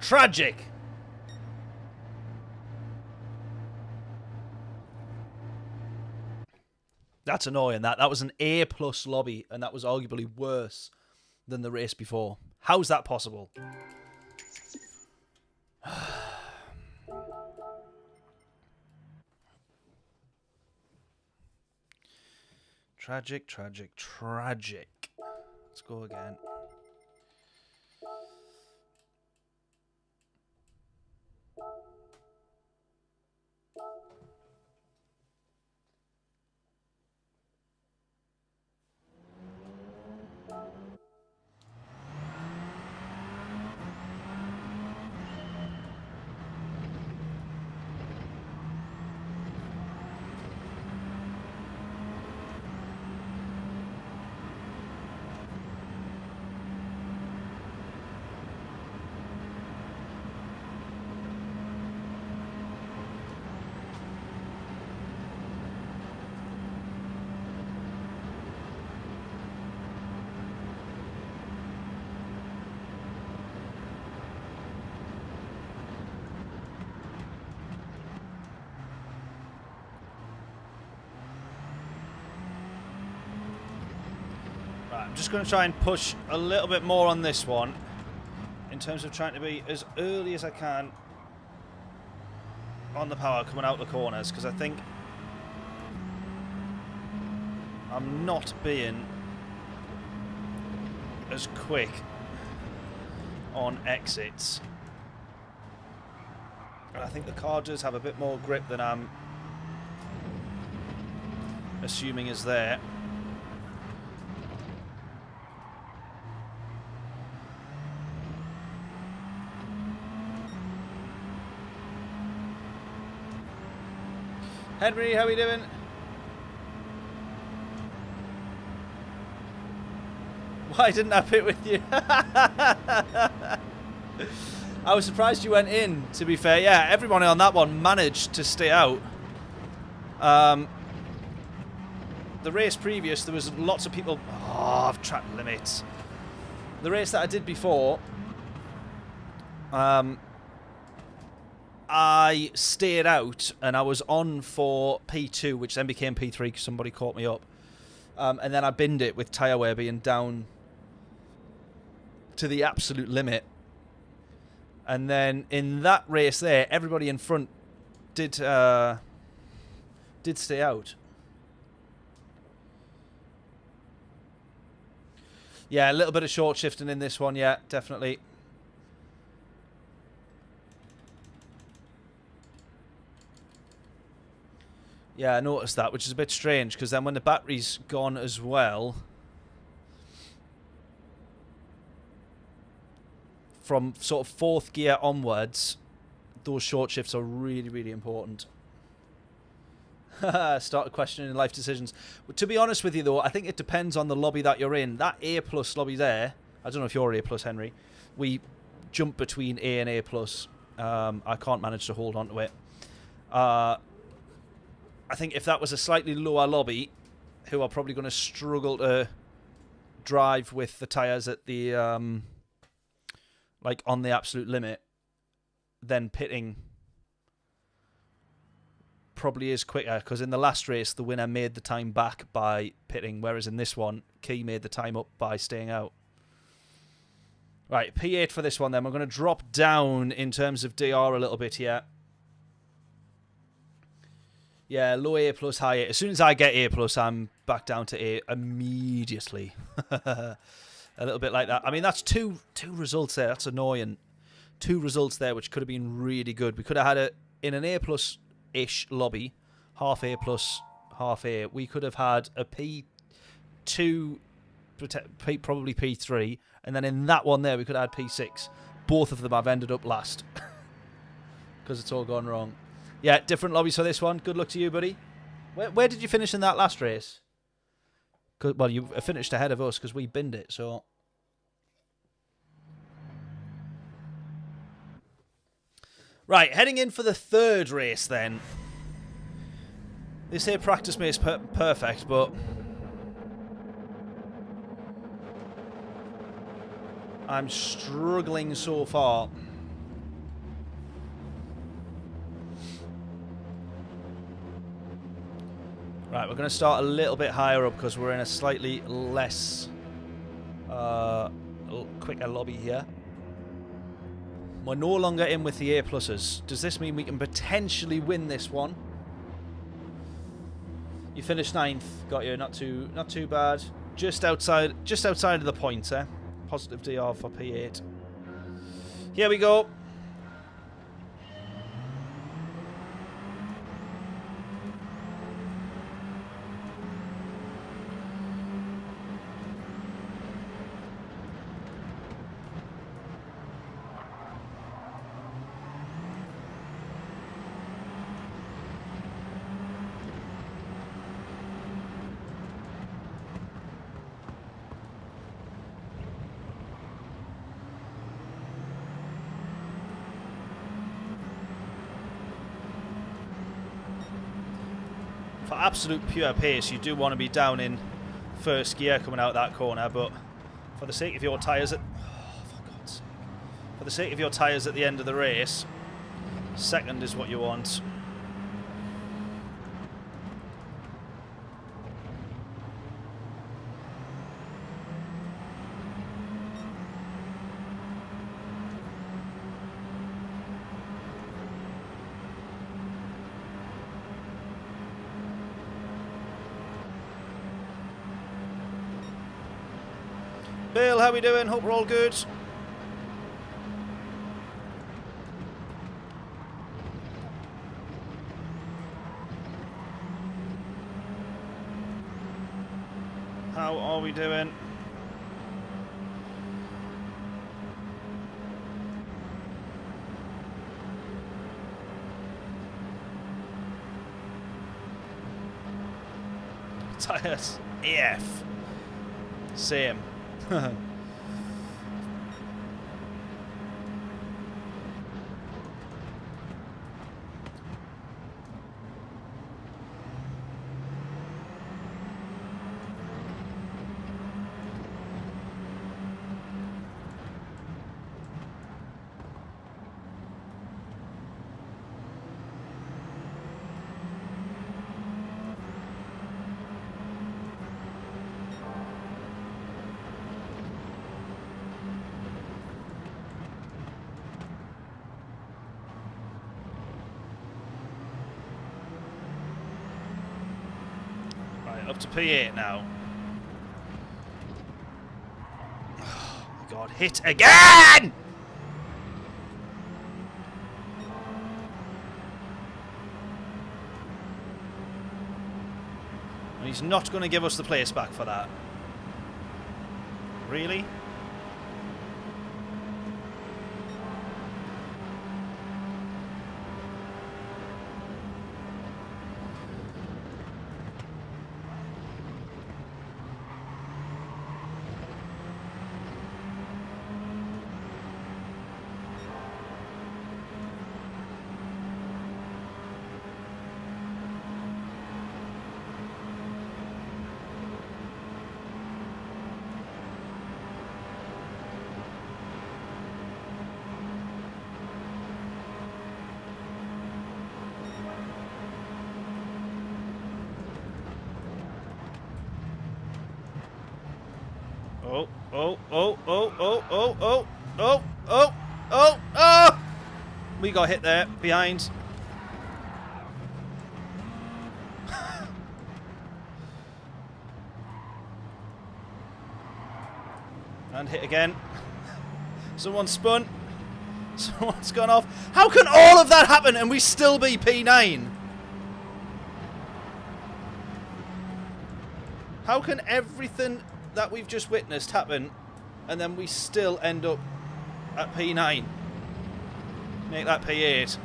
Tragic. That's annoying. That was an A+ lobby, and that was arguably worse than the race before. How's that possible? Tragic, tragic, tragic. Let's go again. I'm just going to try and push a little bit more on this one in terms of trying to be as early as I can on the power coming out the corners, because I think I'm not being as quick on exits. And I think the car does have a bit more grip than I'm assuming is there. Henry, how are we doing? Why didn't I pit with you? I was surprised you went in, to be fair. Yeah, everyone on that one managed to stay out. The race previous, there was lots of people... Oh, I've tracked limits. The race that I did before, I stayed out and I was on for P2, which then became P3 because somebody caught me up. And then I binned it with tyre wear being down to the absolute limit. And then in that race there, everybody in front did stay out. Yeah, a little bit of short shifting in this one, yeah, definitely. Yeah, I noticed that, which is a bit strange, because then when the battery's gone as well, from sort of 4th gear onwards, those short shifts are really, really important. Started questioning life decisions. But to be honest with you, though, I think it depends on the lobby that you're in. That A+ lobby there, I don't know if you're A+, Henry. We jump between A and A+. I can't manage to hold on to it. I think if that was a slightly lower lobby, who are probably going to struggle to drive with the tyres at the, like, on the absolute limit, then pitting probably is quicker, because in the last race the winner made the time back by pitting, whereas in this one Key made the time up by staying out. Right, P8 for this one then. We're going to drop down in terms of DR a little bit here. Yeah, low A+, high A. As soon as I get A+, I'm back down to A immediately. A little bit like that. I mean, that's two results there. That's annoying. 2 results there, which could have been really good. We could have had it in an A+-ish lobby, half A+, half A. We could have had a P2, probably P3, and then in that one there, we could have had P6. Both of them have ended up last because it's all gone wrong. Yeah, different lobbies for this one. Good luck to you, buddy. Where did you finish in that last race? Well, you finished ahead of us because we binned it, so... Right, heading in for the 3rd race then. They say practice makes perfect, but... I'm struggling so far. Right, we're going to start a little bit higher up because we're in a slightly less quicker lobby here. We're no longer in with the A+. Does this mean we can potentially win this one? You finished 9th, got you. Not too bad. Just outside of the points, eh? Positive DR for P8. Here we go. For absolute pure pace, you do want to be down in 1st gear coming out that corner, but for the sake of your tyres at... Oh, for God's sake. For the sake of your tyres at the end of the race, 2nd is what you want. Bill, how we doing? Hope we're all good. How are we doing? Tires. AF. Same. Up to P8 now. Oh my god, hit again! And he's not going to give us the place back for that. Really? Oh, oh, oh, oh, oh, oh, oh, oh, oh, oh, oh! We got hit there, behind. And hit again. Someone spun. Someone's gone off. How can all of that happen and we still be P9? How can everything that we've just witnessed happen and then we still end up at P9? Make that P8.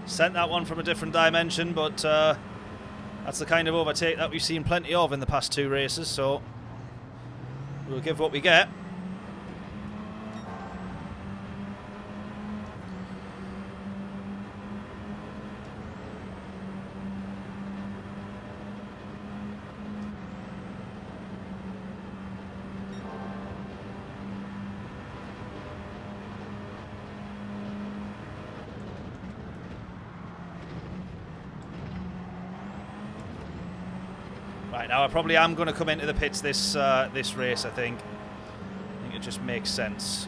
Sent that one from a different dimension, but that's the kind of overtake that we've seen plenty of in the past two races, so we'll give what we get. Right, now I probably am going to come into the pits this this race, I think. I think it just makes sense.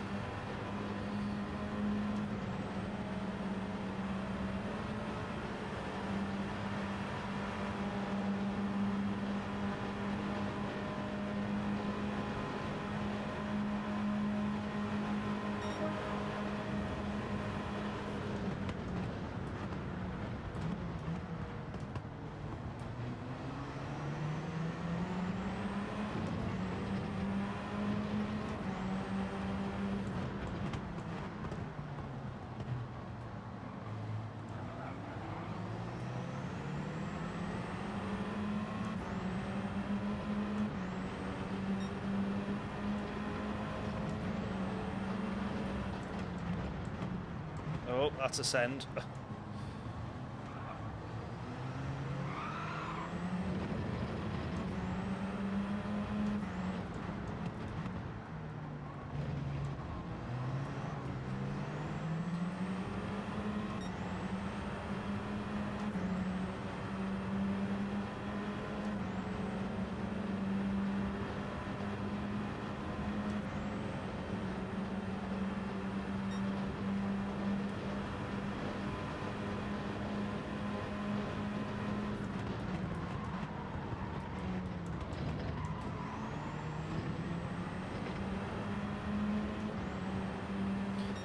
Oh, that's a send.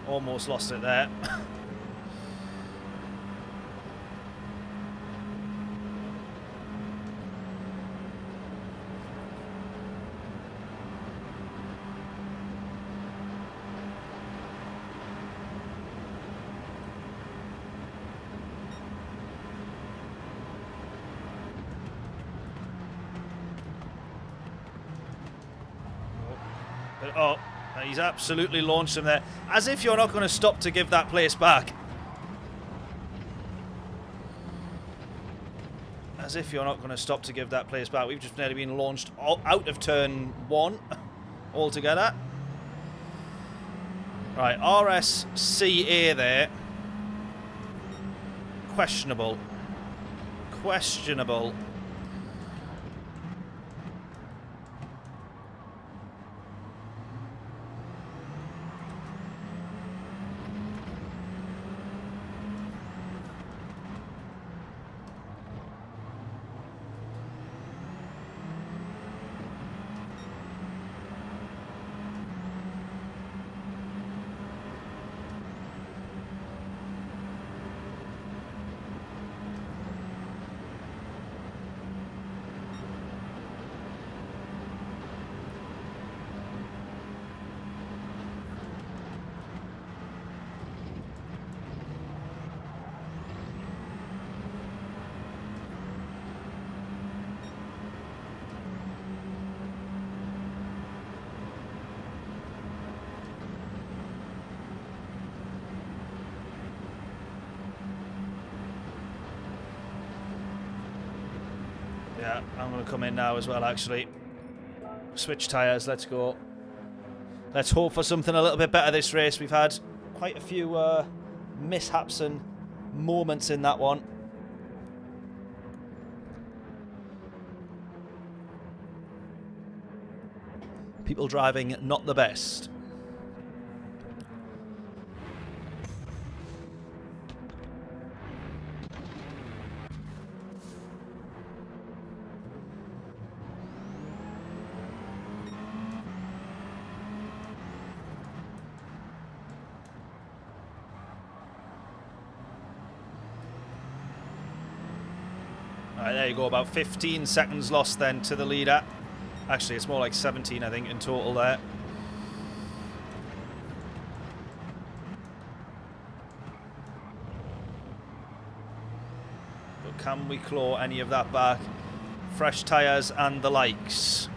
Almost lost it there. Oh, he's absolutely launched him there. As if you're not going to stop to give that place back. As if you're not going to stop to give that place back. We've just nearly been launched out of turn 1 altogether. Right, RSCA there. Questionable. Questionable. Yeah, I'm going to come in now as well, actually. Switch tyres, let's go. Let's hope for something a little bit better this race. We've had quite a few mishaps and moments in that one. People driving not the best. Alright, there you go, about 15 seconds lost then to the leader. Actually, it's more like 17, I think, in total there. But can we claw any of that back? Fresh tyres and the likes.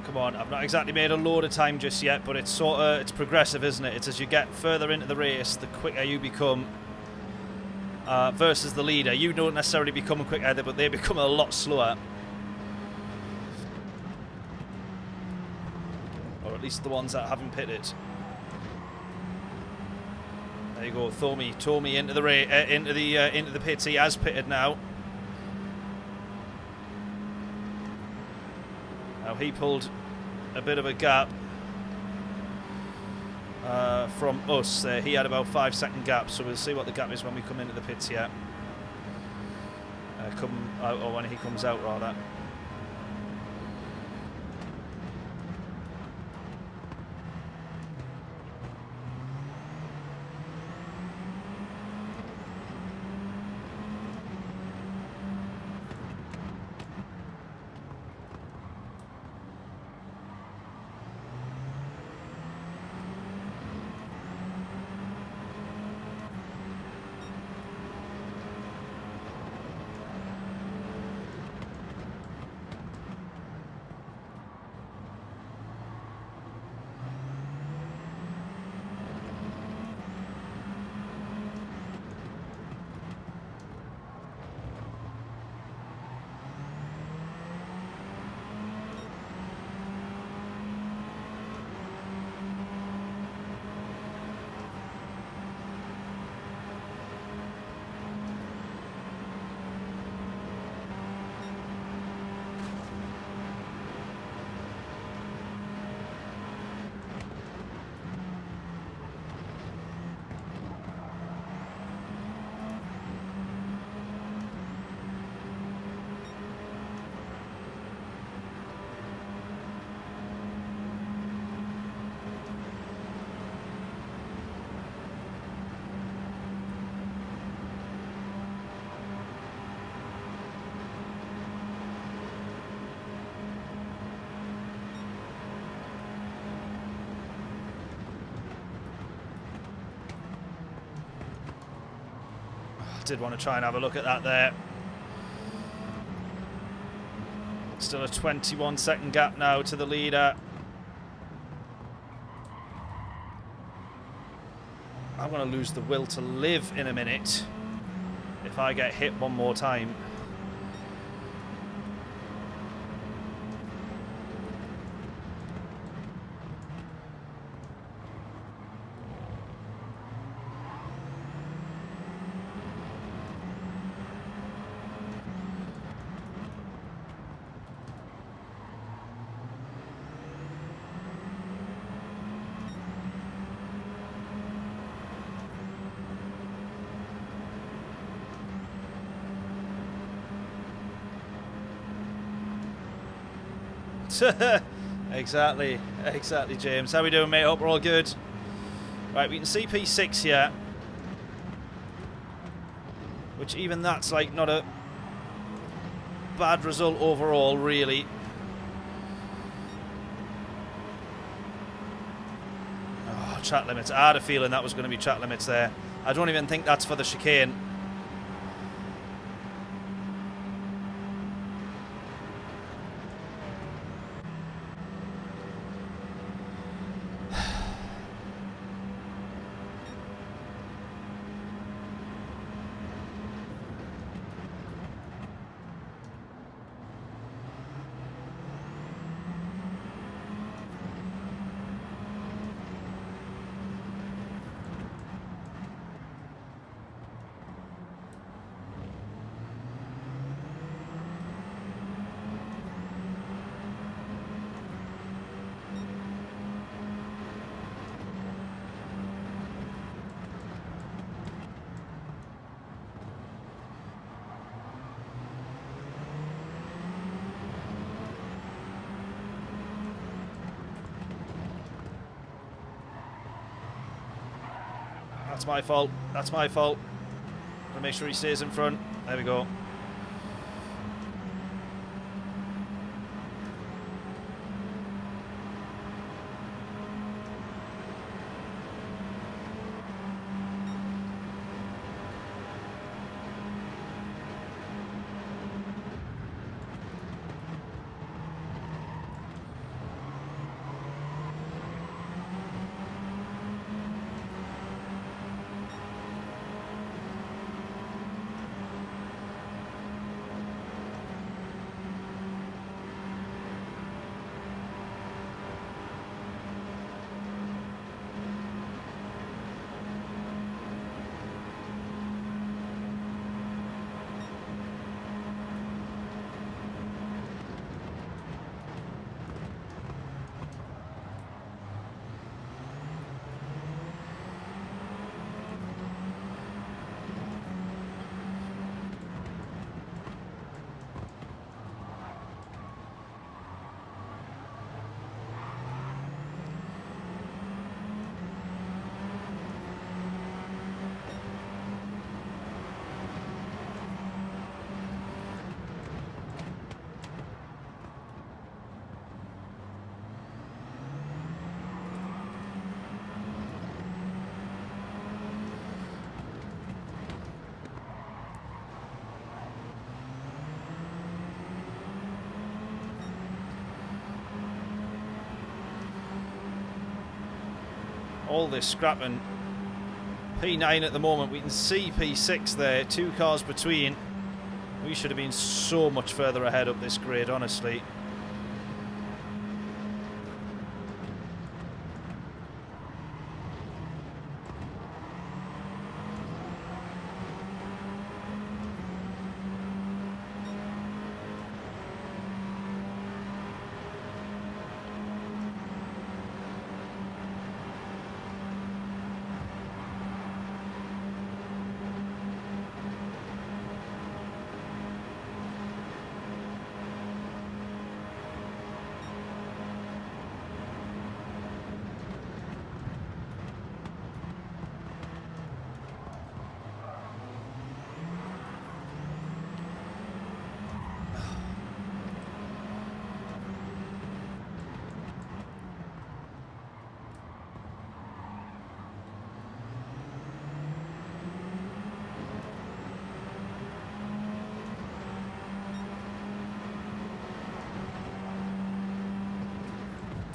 Come on, I've not exactly made a load of time just yet, but it's it's progressive, isn't it? It's as you get further into the race, the quicker you become versus the leader. You don't necessarily become quick either, but they become a lot slower. Or at least the ones that haven't pitted. There you go, Tommy into the pits. He has pitted now. Now he pulled a bit of a gap from us there. He had about 5-second gap, so we'll see what the gap is when we come into the pits here. Come out, or when he comes out rather. Did want to try and have a look at that there. Still a 21-second gap now to the leader. I'm going to lose the will to live in a minute if I get hit one more time. Exactly, James. How we doing, mate? Hope we're all good. Right, we can see P6 here, which even that's like not a bad result overall, really. Oh, track limits. I had a feeling that was going to be track limits there. I don't even think that's for the chicane. That's my fault. That's my fault. Gotta make sure he stays in front. There we go. all this scrapping. P9 at the moment. We can see P6 there. 2 cars between. We should have been so much further ahead up this grid, honestly.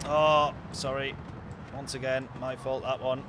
Oh, sorry. Once again, my fault, that one.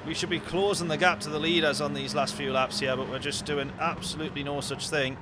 We should be closing the gap to the leaders on these last few laps here, but we're just doing absolutely no such thing.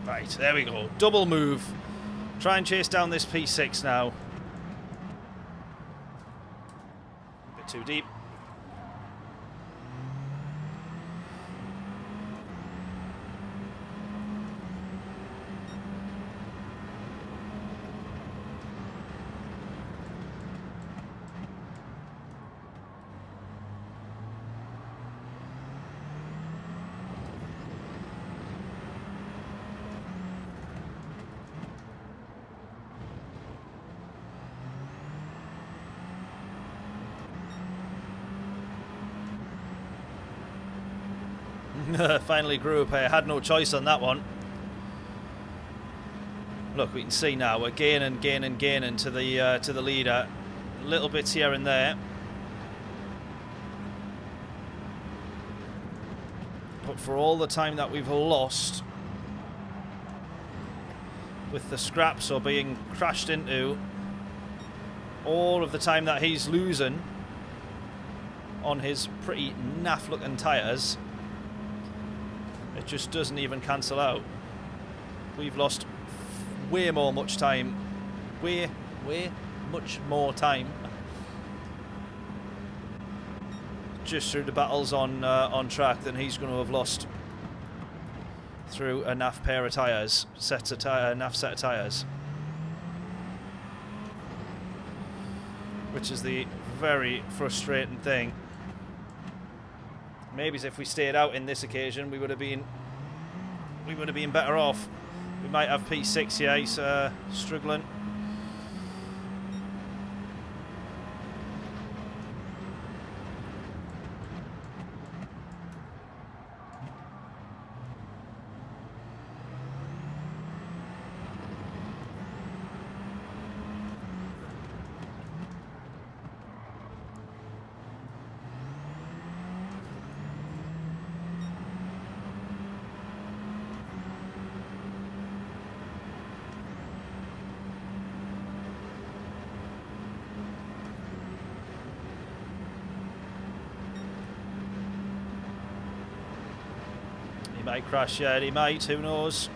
Right, there we go. Double move. Try and chase down this P6 now. A bit too deep. Finally group. I had no choice on that one. Look, we can see now we're gaining to the leader. Little bits here and there. But for all the time that we've lost with the scraps or being crashed into, all of the time that he's losing on his pretty naff looking tyres, it just doesn't even cancel out. We've lost way much time. Way much more time just through the battles on track than he's going to have lost through a naff pair of tyres, naff set of tyres. Which is the very frustrating thing. Maybe if we stayed out in this occasion, we would have been better off. We might have P6 here. He's struggling. He might crash, yeah, he might, who knows.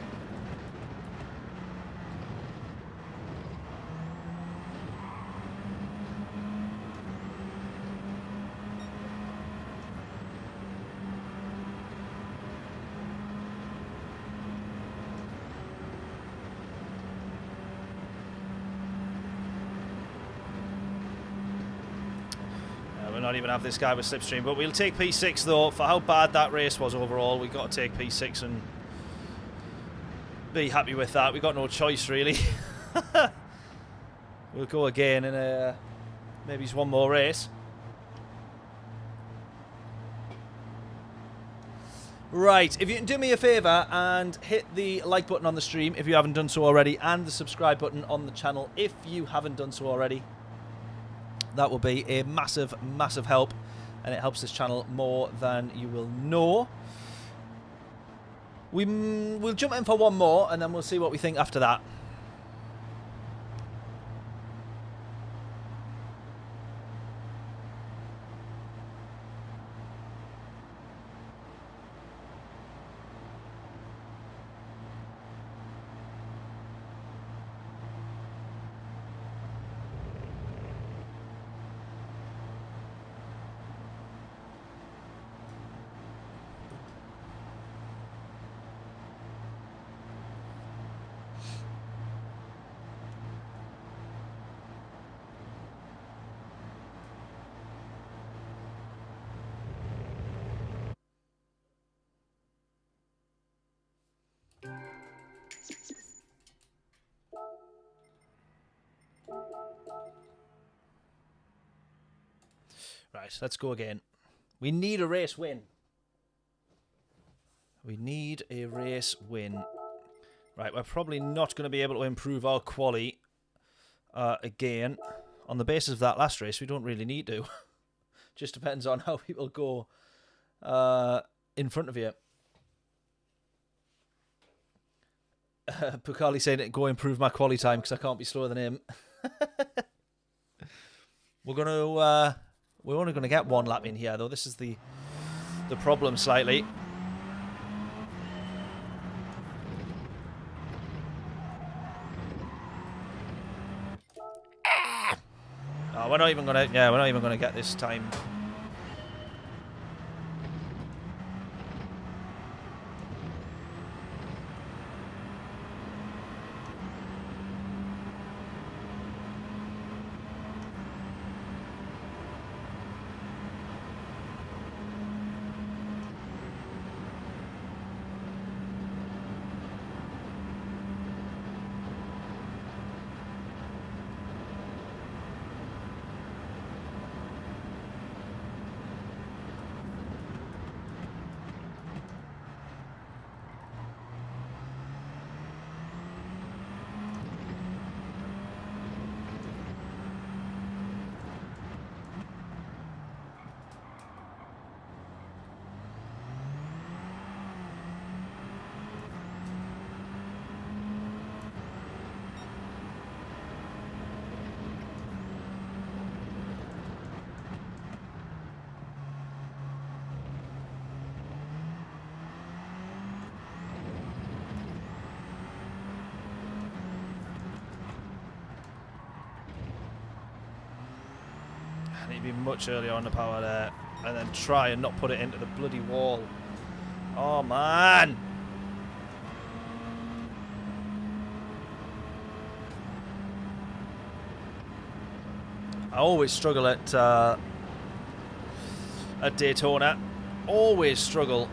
not even have this guy with slipstream. But we'll take P6 though. For how bad that race was overall, we got to take P6 and be happy with that. We got no choice really. We'll go again in maybe it's one more race. Right, if you can do me a favour and hit the like button on the stream if you haven't done so already, and the subscribe button on the channel if you haven't done so already. That will be a massive, massive help, and it helps this channel more than you will know. We'll jump in for one more, and then we'll see what we think after that. Right, let's go again. We need a race win. We need a race win. Right, we're probably not going to be able to improve our quali again. On the basis of that last race, we don't really need to. Just depends on how people go in front of you. Pukali saying, go improve my quali time because I can't be slower than him. We're only going to get one lap in here, though. This is the problem slightly. Oh, we're not even going to. Yeah, we're not even going to get this time. I need to be much earlier on the power there, and then try and not put it into the bloody wall. Oh man! I always struggle at Daytona. Always struggle.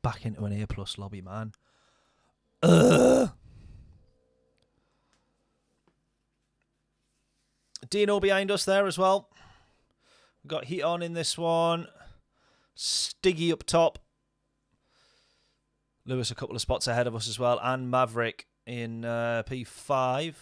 Back into an A+ lobby, man. Dino behind us there as well. We've got Heat on in this one. Stiggy up top. Lewis a couple of spots ahead of us as well. And Maverick in P5.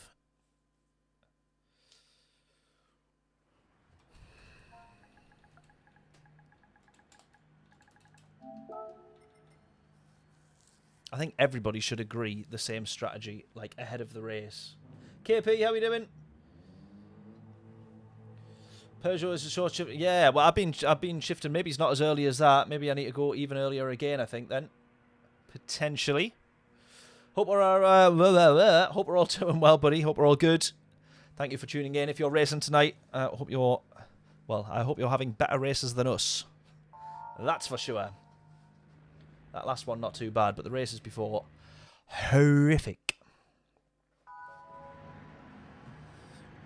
I think everybody should agree the same strategy, like ahead of the race. KP, how we doing? Peugeot is a short shift. Yeah, well, I've been shifting. Maybe it's not as early as that. Maybe I need to go even earlier again. I think then potentially. Hope we're hope we're all doing well, buddy. Hope we're all good. Thank you for tuning in. If you're racing tonight, I hope you're having better races than us. That's for sure. That last one not too bad, but the races before horrific.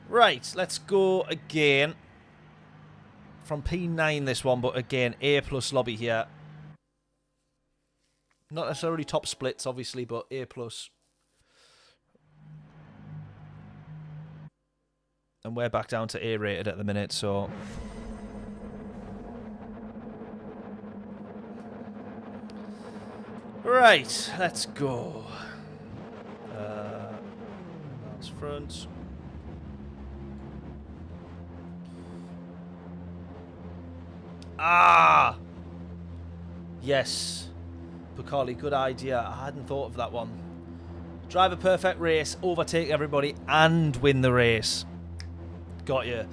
Right, let's go again. From P9 this one, but again, A+ lobby here. Not necessarily top splits, obviously, but A+. And we're back down to A rated at the minute, so... Right, let's go. That's front. Ah! Yes. Bucali, good idea. I hadn't thought of that one. Drive a perfect race, overtake everybody, and win the race. Got you.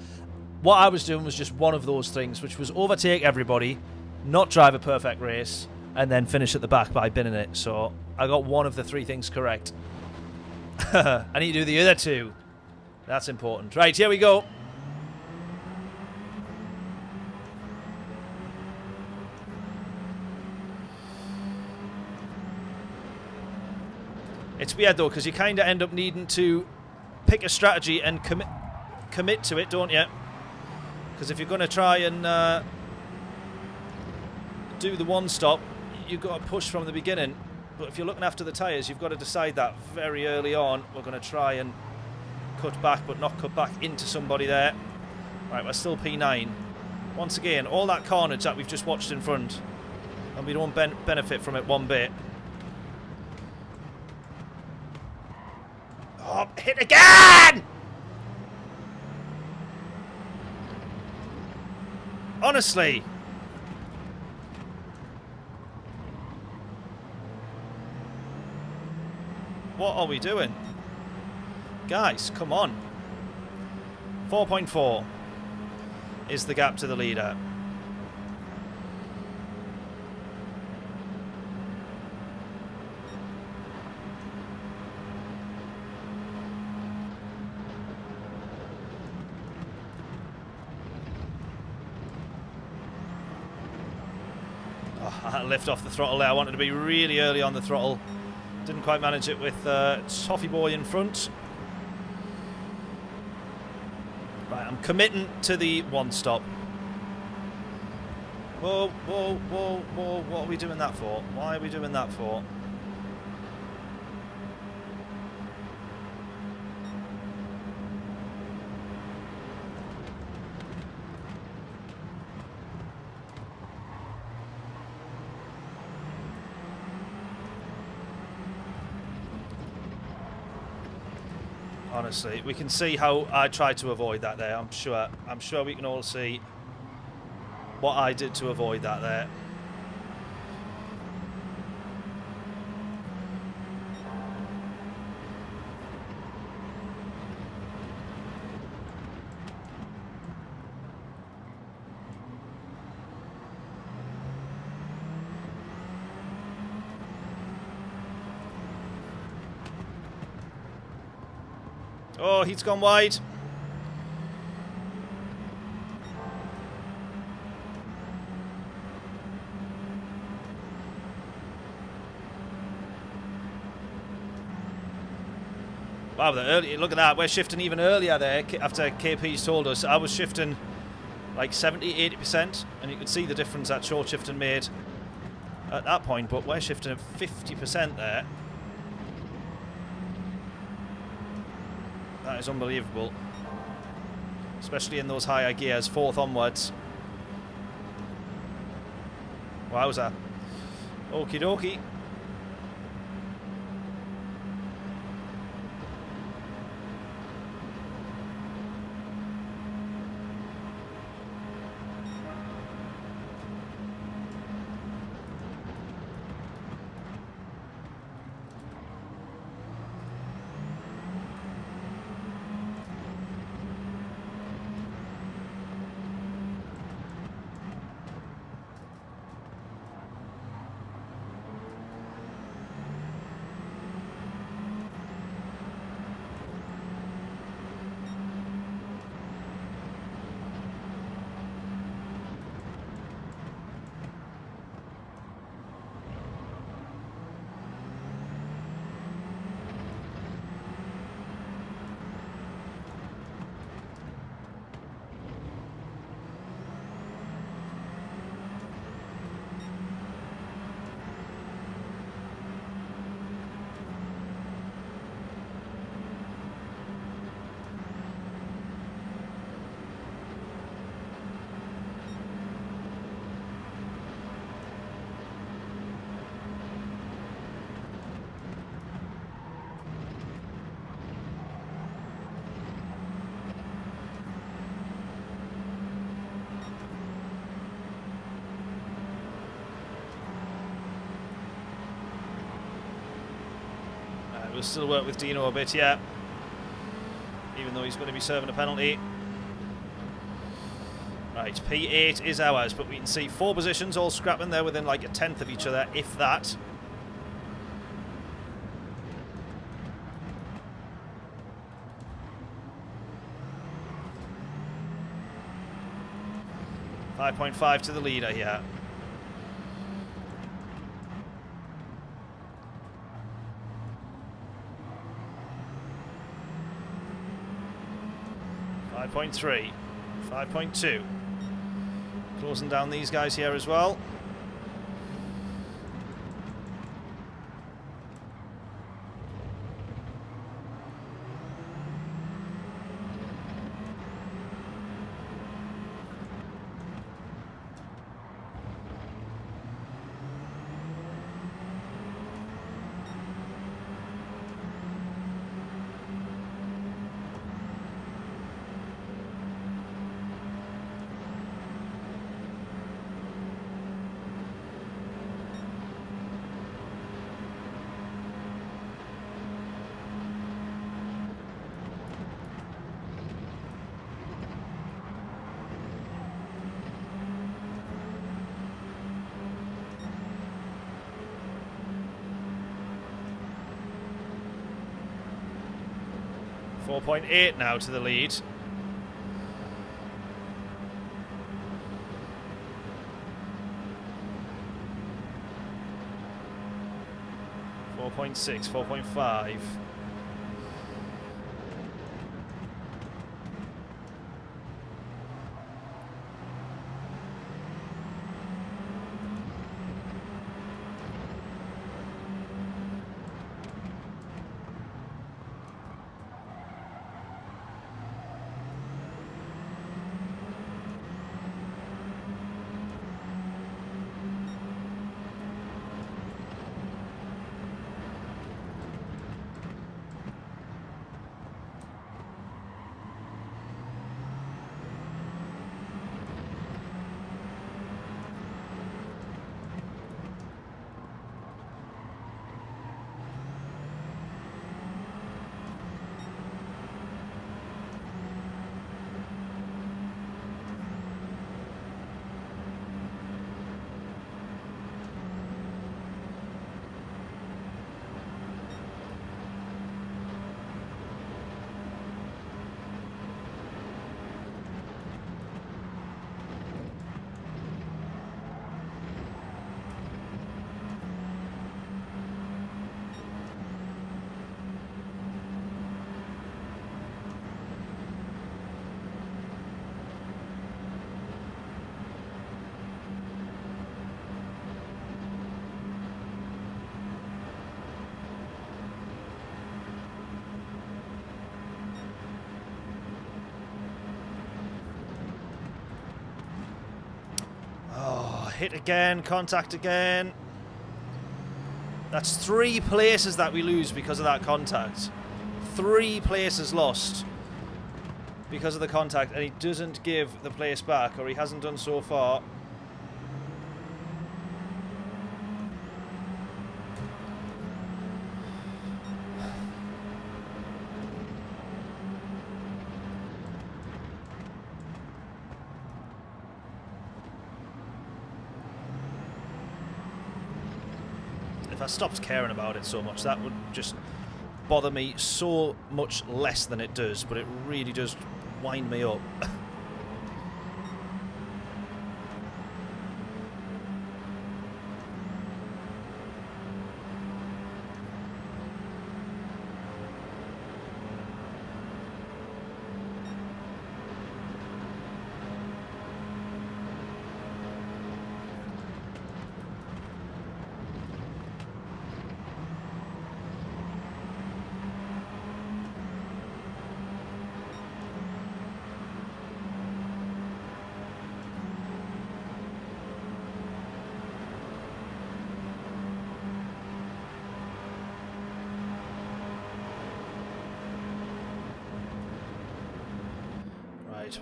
What I was doing was just one of those things, which was overtake everybody, not drive a perfect race, and then finish at the back by binning it. So I got one of the three things correct. I need to do the other two. That's important. Right, here we go. It's weird though, because you kind of end up needing to pick a strategy and commit to it, don't you? Because if you're going to try and do the one stop, you've got to push from the beginning. But if you're looking after the tyres, you've got to decide that very early on. We're going to try and cut back, but not cut back into somebody there. Right, we're still P9. Once again, all that carnage that we've just watched in front, and we don't benefit from it one bit. Oh, hit again! Honestly. What are we doing? Guys, come on. 4.4 is the gap to the leader. Oh, I had to lift off the throttle there. I wanted to be really early on the throttle. Didn't quite manage it with Toffee Boy in front. Right, I'm committing to the one stop. Whoa, whoa, whoa, whoa. What are we doing that for? Why are we doing that for? Honestly, we can see how I tried to avoid that there. I'm sure we can all see what I did to avoid that there. Oh, he's gone wide. Wow, look at that. We're shifting even earlier there after KP's told us. I was shifting like 70, 80%, and you could see the difference that short shifting made at that point, but we're shifting at 50% there. That is unbelievable. Especially in those higher gears, fourth onwards. Wowza. Okie dokie. Right, we'll still work with Dino a bit, yeah. Even though he's going to be serving a penalty. Right, P8 is ours, but we can see 4 positions all scrapping there within like a tenth of each other, if that. .5 to the leader here. .3, 5.2. Closing down these guys here as well. .8 now to the lead. .6, 4.5. Hit again, contact again. That's 3 places that we lose because of that contact. 3 places lost because of the contact, and he doesn't give the place back, or he hasn't done so far. If I stopped caring about it so much, that would just bother me so much less than it does, but it really does wind me up.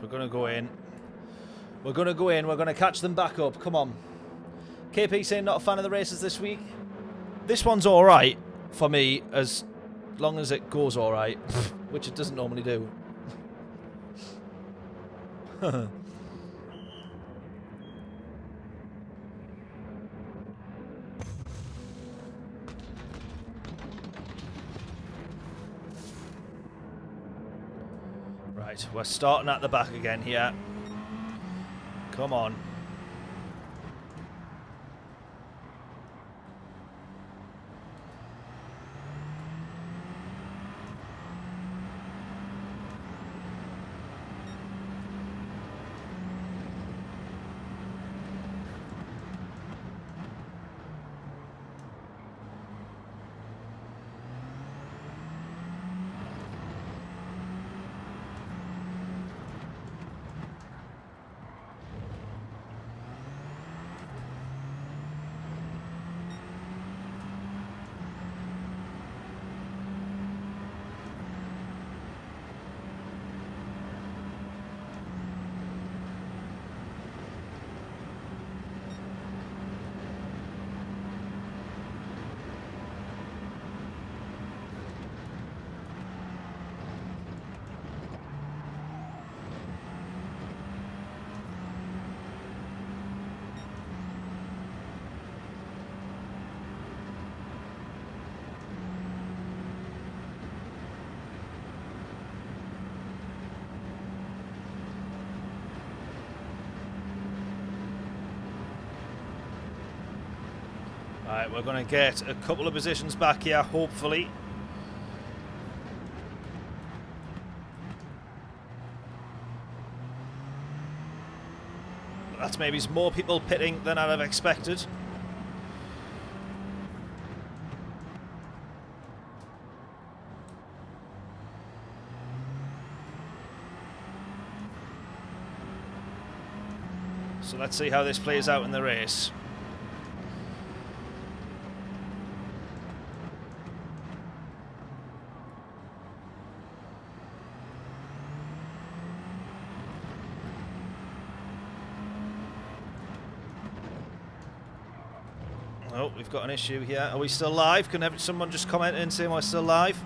We're going to go in. We're going to go in. We're going to catch them back up. Come on. KP saying not a fan of the races this week. This one's all right for me as As long as it goes alright, which it doesn't normally do. Right, we're starting at the back again here. Come on. Right, we're going to get a couple of positions back here, hopefully. That's maybe more people pitting than I'd have expected. So let's see how this plays out in the race. Oh, we've got an issue here. Are we still live? Can someone just comment and say we're still live?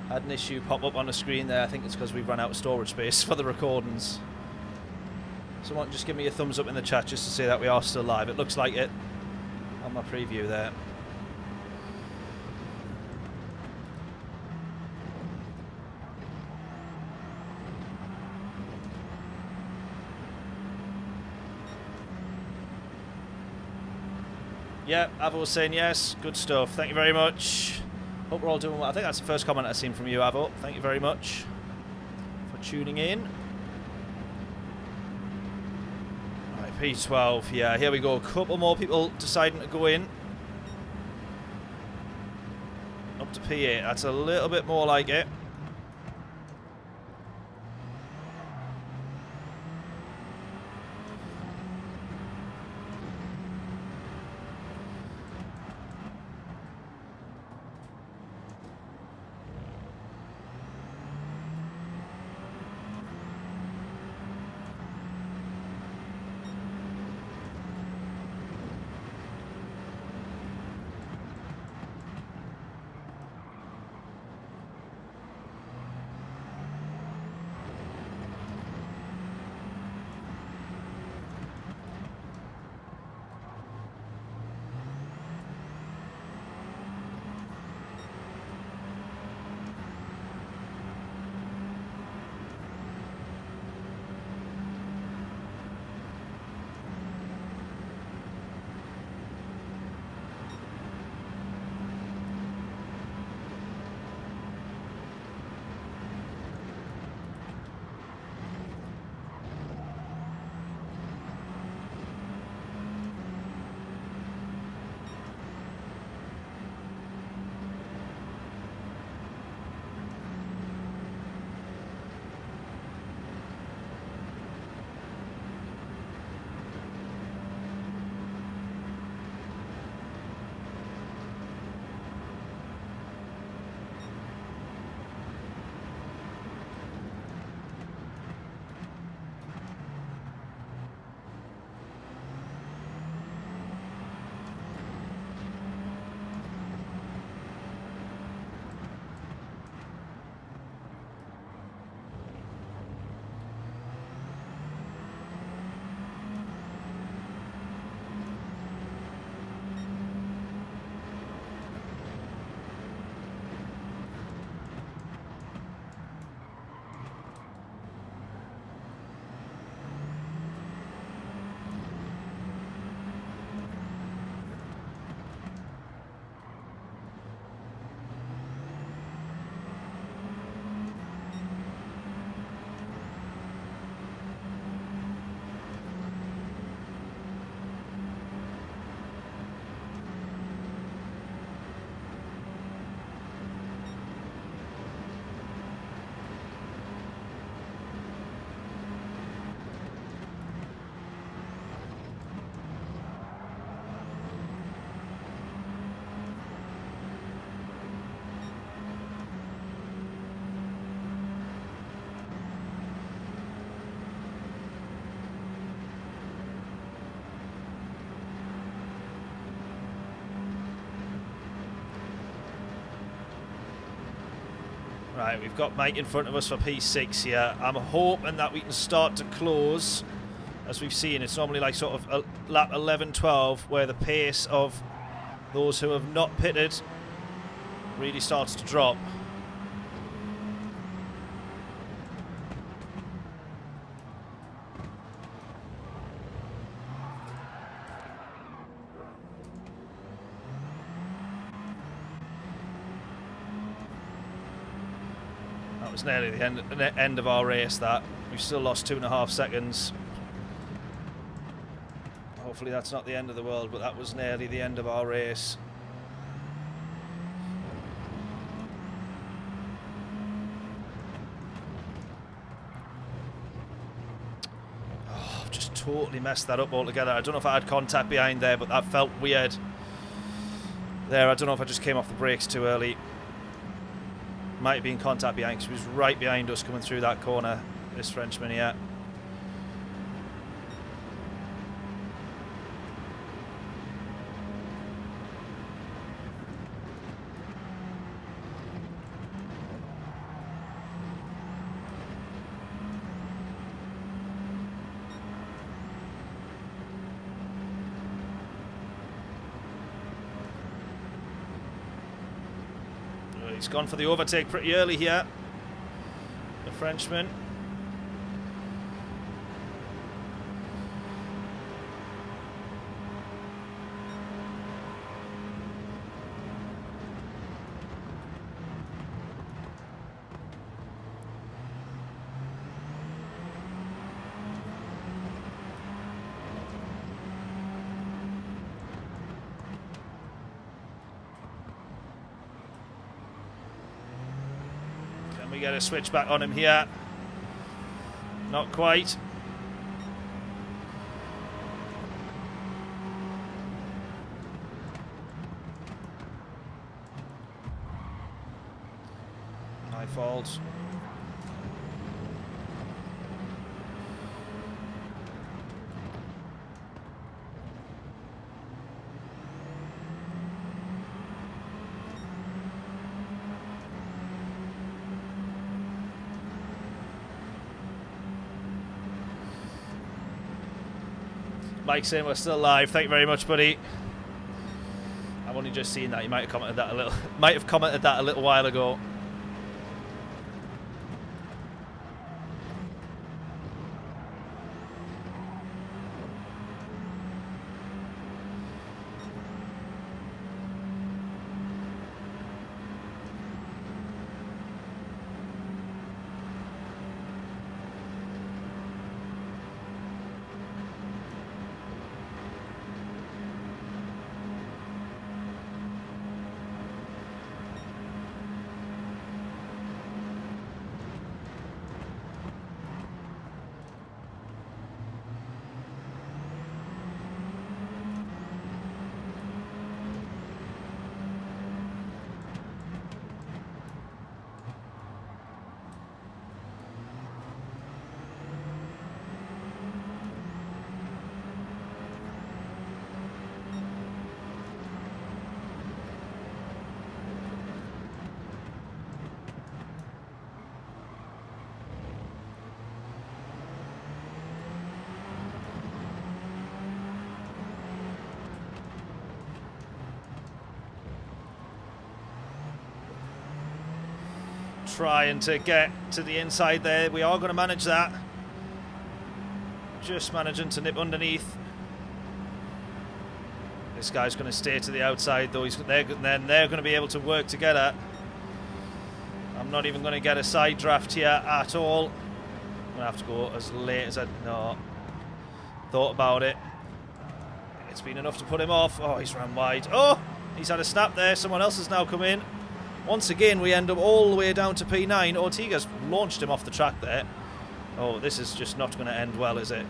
Had an issue pop up on the screen there. I think it's because we've run out of storage space for the recordings. Someone just give me a thumbs up in the chat just to say that we are still live. It looks like it on my preview there. Yeah, Avo saying yes. Good stuff. Thank you very much. Hope we're all doing well. I think that's the first comment I've seen from you, Avo. Thank you very much for tuning in. Right, P12. Yeah, here we go. A couple more people deciding to go in. Up to P8. That's a little bit more like it. Right, we've got Mike in front of us for P6 here. I'm hoping that we can start to close. As we've seen, it's normally like sort of lap 11, 12, where the pace of those who have not pitted really starts to drop. That was nearly the end of our race, that. We've still lost 2.5 seconds. Hopefully that's not the end of the world, but that was nearly the end of our race. Oh, I've just totally messed that up altogether. I don't know if I had contact behind there, but that felt weird. There, I don't know if I just came off the brakes too early. Might have been contact behind because he was right behind us coming through that corner, this Frenchman here. He's gone for the overtake pretty early here, the Frenchman. We get a switch back on him here. Not quite. My fault. Mike saying we're still live. Thank you very much, buddy. I've only just seen that. You might have commented that a little while ago. Trying to get to the inside there. We are going to manage that. Just managing to nip underneath. This guy's going to stay to the outside, though. They're going to be able to work together. I'm not even going to get a side draft here at all. I'm going to have to go as late as I thought about it. It's been enough to put him off. Oh, he's ran wide. Oh, he's had a snap there. Someone else has now come in. Once again, we end up all the way down to P9. Ortega's launched him off the track there. Oh, this is just not going to end well, is it?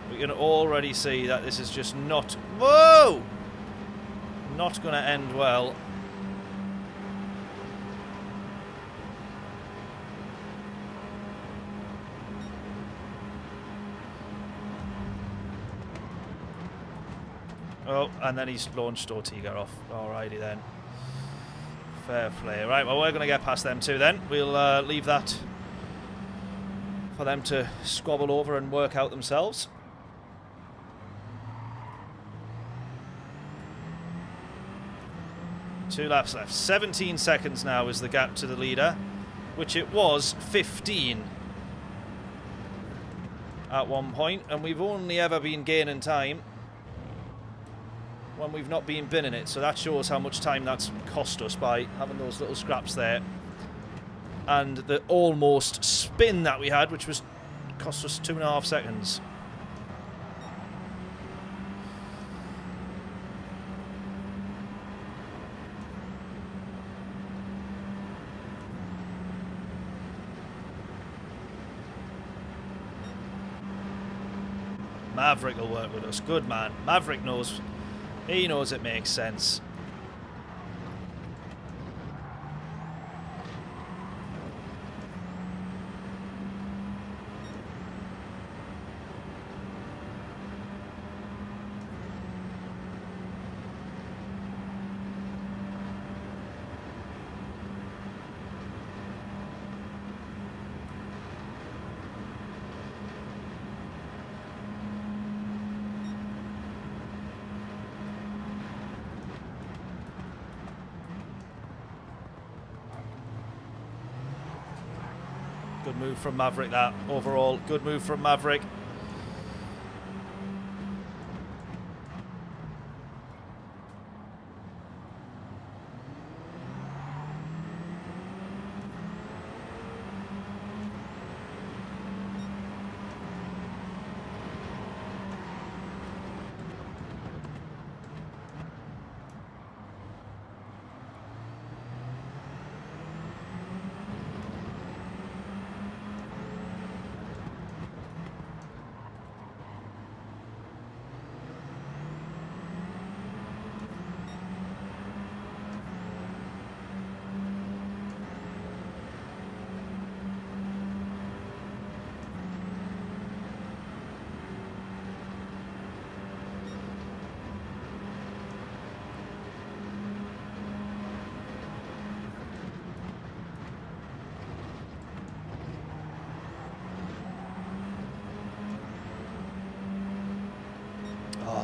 We can already see that this is just not... Whoa! Not going to end well. Oh, and then he's launched Ortega off. Alrighty then. Fair play. Right, well, we're going to get past them too then. We'll leave that for them to squabble over and work out themselves. Two laps left. 17 seconds now is the gap to the leader, which it was 15 at one point, and we've only ever been gaining time when we've not been binning it, so that shows how much time that's cost us by having those little scraps there. And the almost spin that we had, which was cost us 2.5 seconds. Maverick will work with us. Good man. Maverick knows. He knows it makes sense. Good move from Maverick, that overall. Good move from Maverick.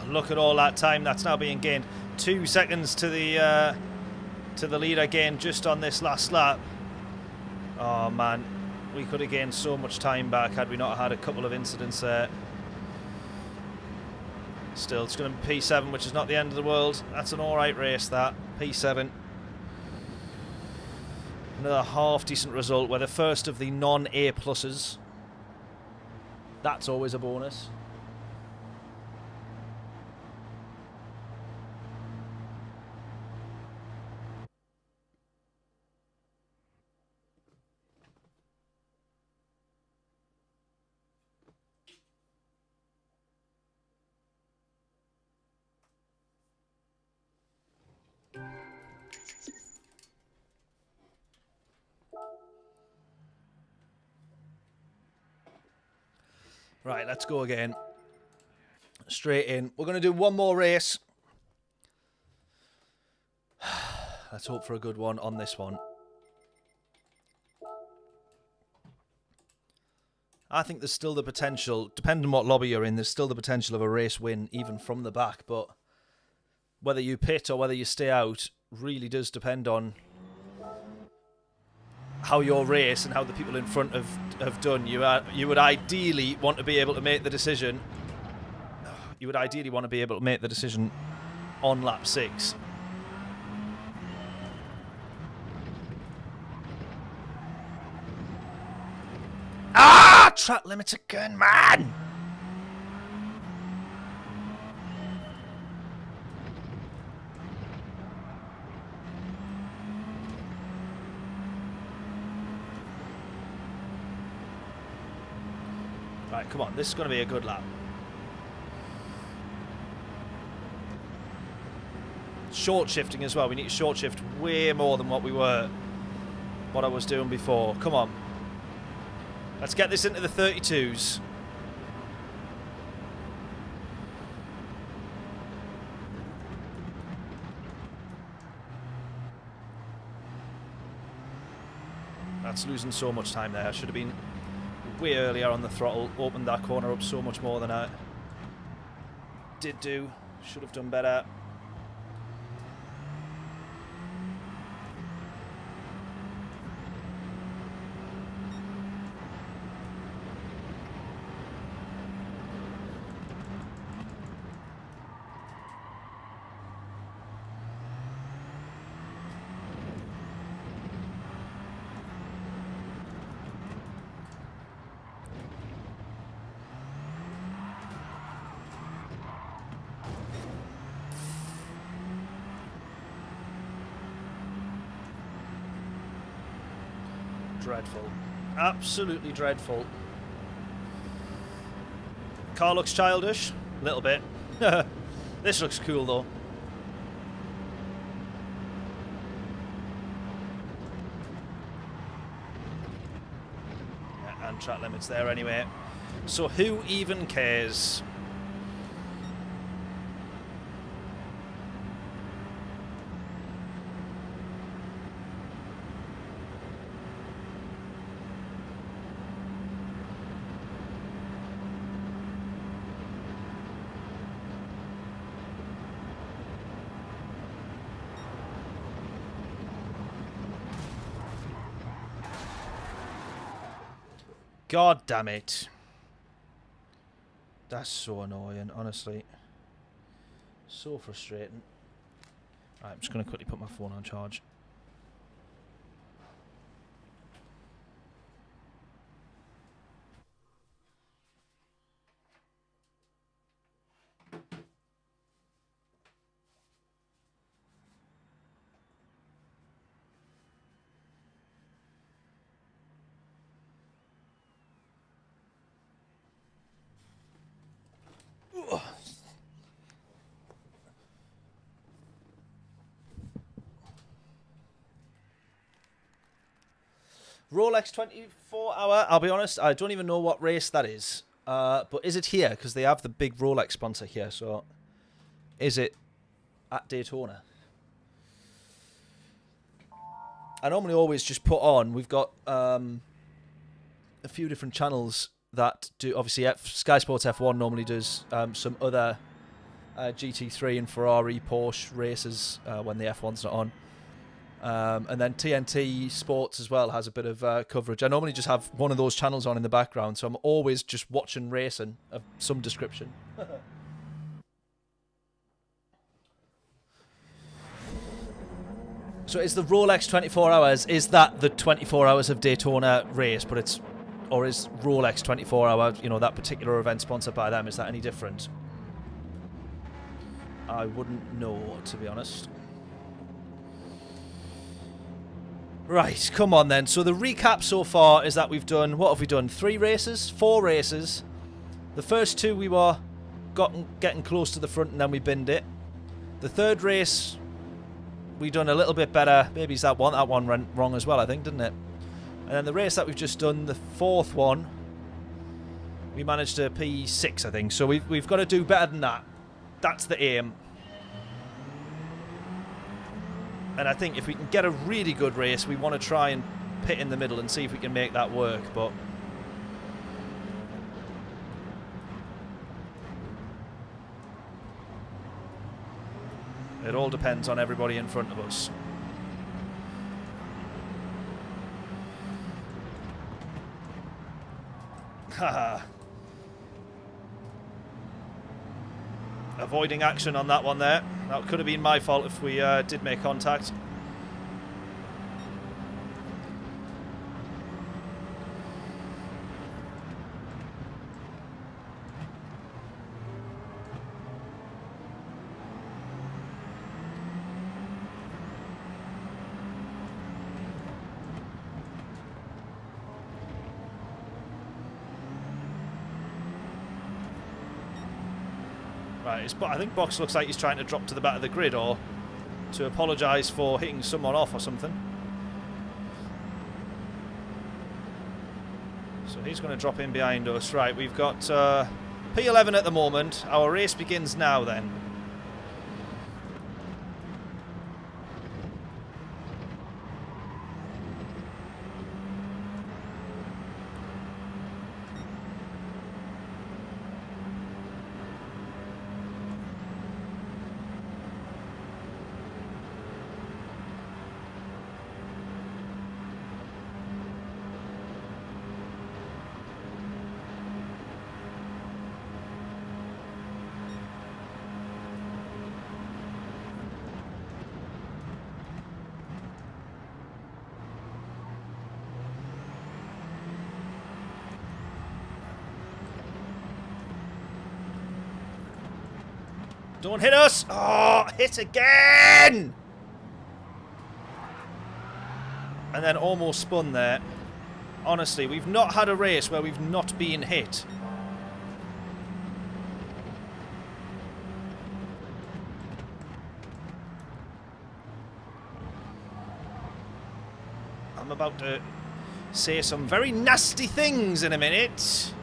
Look at all that time that's now being gained. 2 seconds to the lead again just on this last lap. Oh man, we could have gained so much time back had we not had a couple of incidents there. Still, it's going to be P7, which is not the end of the world. That's an alright race, that. P7. Another half decent result. We're the first of the non-A pluses. That's always a bonus. Right, let's go again. Straight in. We're going to do one more race. Let's hope for a good one on this one. I think there's still the potential, depending on what lobby you're in, there's still the potential of a race win, even from the back. But whether you pit or whether you stay out really does depend on how your race and how the people in front have done. You would ideally want to be able to make the decision. You would ideally want to be able to make the decision on lap 6. Ah! Track limits again, man! Right, come on. This is going to be a good lap. Short shifting as well. We need to short shift way more than what I was doing before. Come on. Let's get this into the 32s. That's losing so much time there. I should have been way earlier on the throttle, opened that corner up so much more than I did do. Should have done better. Dreadful. Absolutely dreadful. Car looks childish. A little bit. This looks cool though. Yeah, and track limits there anyway. So who even cares? God damn it. That's so annoying, honestly. So frustrating. Right, I'm just going to quickly put my phone on charge. Rolex 24-hour, I'll be honest, I don't even know what race that is. But is it here? Because they have the big Rolex sponsor here, so is it at Daytona? I normally always just put on, we've got a few different channels that do, obviously Sky Sports F1 normally does some other GT3 and Ferrari, Porsche races when the F1's not on. And then TNT Sports as well has a bit of coverage. I normally just have one of those channels on in the background, so I'm always just watching racing of some description. So is the Rolex 24 hours, is that the 24 hours of Daytona race, but it's, or is Rolex 24 hour, you know, that particular event sponsored by them, is that any different? I wouldn't know, to be honest. Right, come on then. So the recap so far is that we've done, what have we done? 4 races. The first 2 we were getting close to the front and then we binned it. The third race, we done a little bit better. Maybe it's that one. That one went wrong as well, I think, didn't it? And then the race that we've just done, the 4th one, we managed to P6, I think. So we've got to do better than that. That's the aim. And I think if we can get a really good race, we want to try and pit in the middle and see if we can make that work. But it all depends on everybody in front of us. Haha. Avoiding action on that one there. That could have been my fault if we did make contact. Right, I think Box looks like he's trying to drop to the back of the grid or to apologise for hitting someone off or something. So he's going to drop in behind us. Right, we've got P11 at the moment. Our race begins now then. Don't hit us! Oh, hit again! And then almost spun there. Honestly, we've not had a race where we've not been hit. I'm about to say some very nasty things in a minute.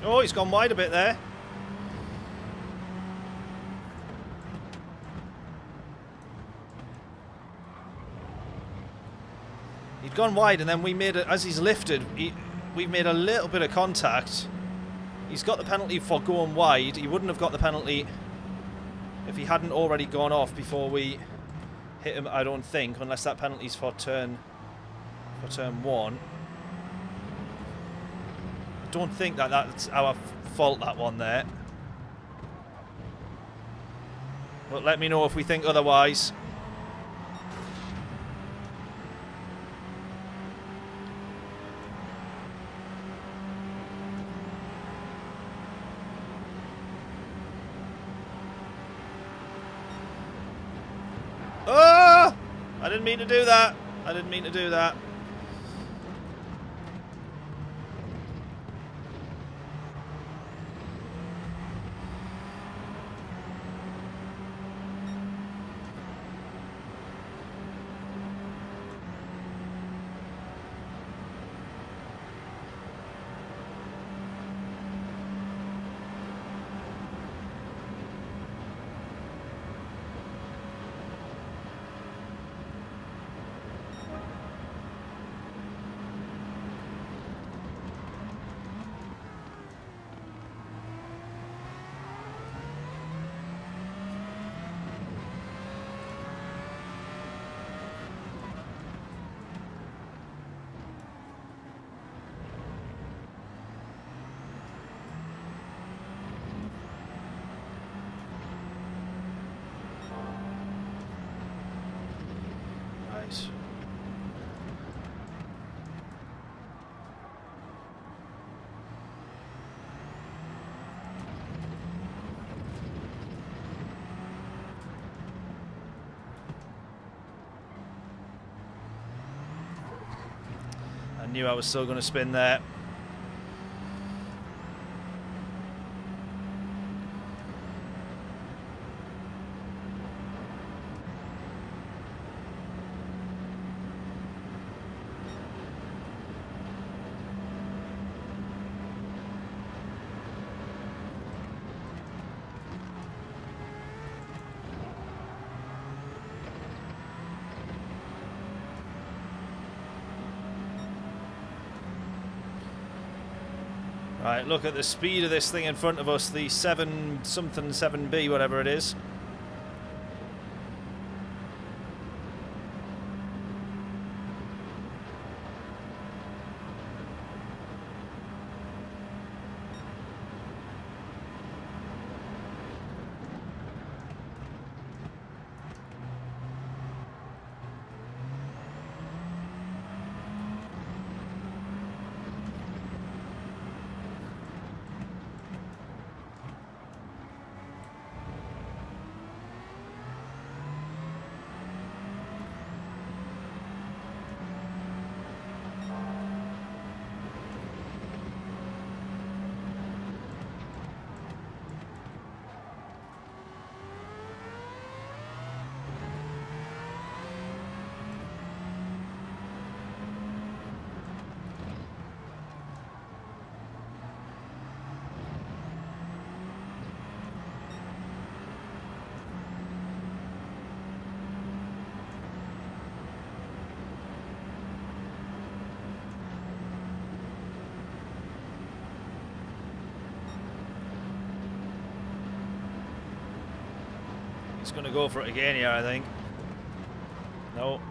Oh, he's gone wide a bit there. He'd gone wide, and then we made it as he's lifted. We've made a little bit of contact. He's got the penalty for going wide. He wouldn't have got the penalty if he hadn't already gone off before we hit him, I don't think, unless that penalty's for turn 1. I don't think that's our fault, that one there. But let me know if we think otherwise. Oh! I didn't mean to do that. I didn't mean to do that. I knew I was still going to spin there. Right, look at the speed of this thing in front of us, the 7B, whatever it is. He's going to go for it again here, I think. No.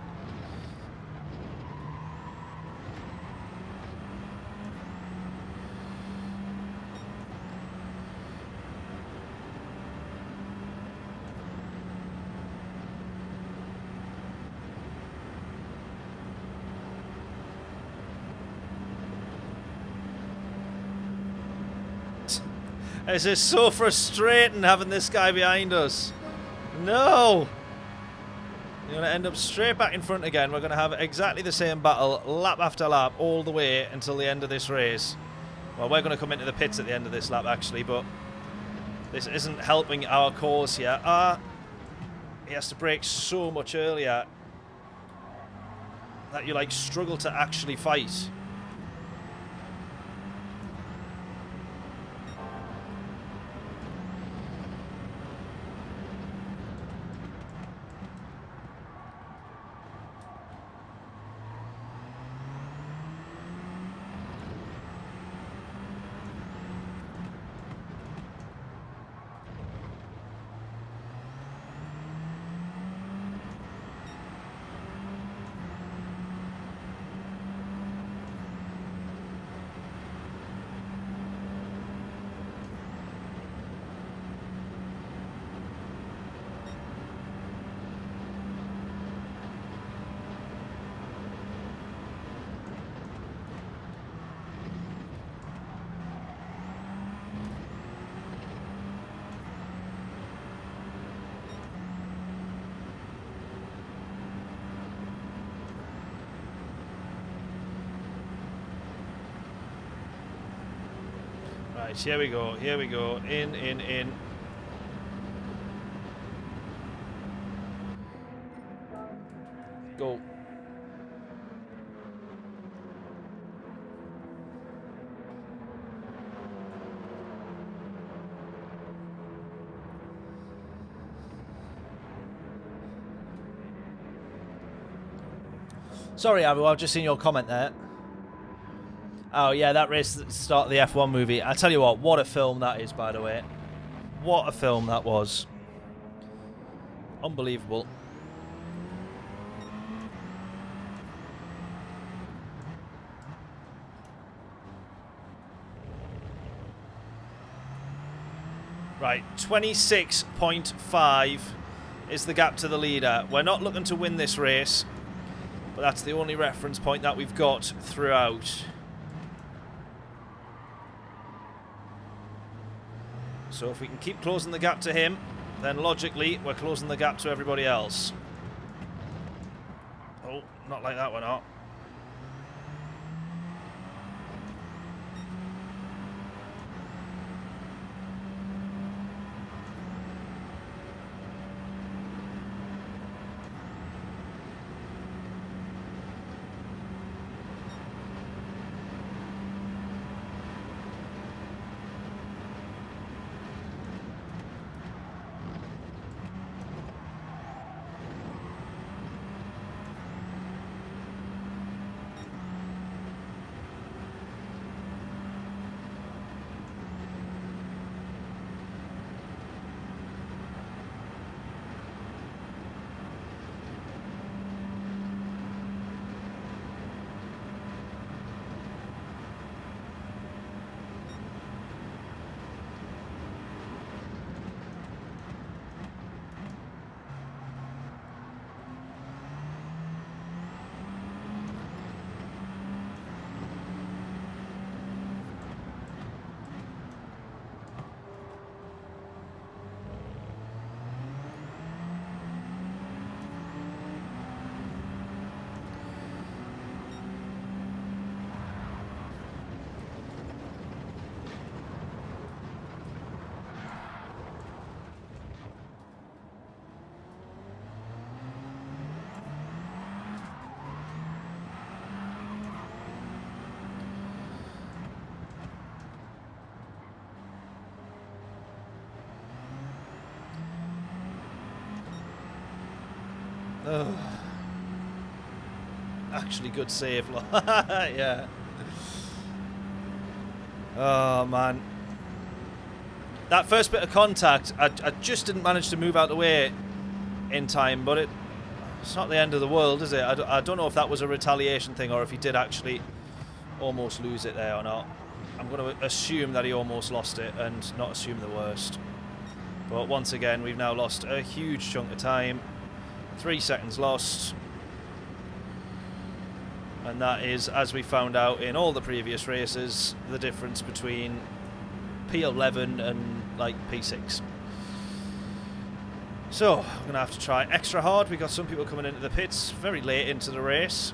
This is so frustrating having this guy behind us. No! You're going to end up straight back in front again. We're going to have exactly the same battle, lap after lap, all the way until the end of this race. Well, we're going to come into the pits at the end of this lap, actually, but this isn't helping our cause here. He has to brake so much earlier that you, like, struggle to actually fight. Right, here we go, here we go. In. Go. Sorry, Abu, I've just seen your comment there. Oh, yeah, that race at the start of the F1 movie. I tell you what a film that is, by the way. What a film that was. Unbelievable. Right, 26.5 is the gap to the leader. We're not looking to win this race, but that's the only reference point that we've got throughout. So if we can keep closing the gap to him, then logically we're closing the gap to everybody else. Oh, not like that, we're not. Oh. Actually good save. Yeah. Oh, man. That first bit of contact, I just didn't manage to move out of the way in time, but it's not the end of the world, is it? I don't know if that was a retaliation thing or if he did actually almost lose it there or not. I'm going to assume that he almost lost it and not assume the worst. But once again, we've now lost a huge chunk of time. 3 seconds lost. And that is, as we found out in all the previous races, the difference between P11 and like P6. So, we're going to have to try extra hard. We've got some people coming into the pits very late into the race.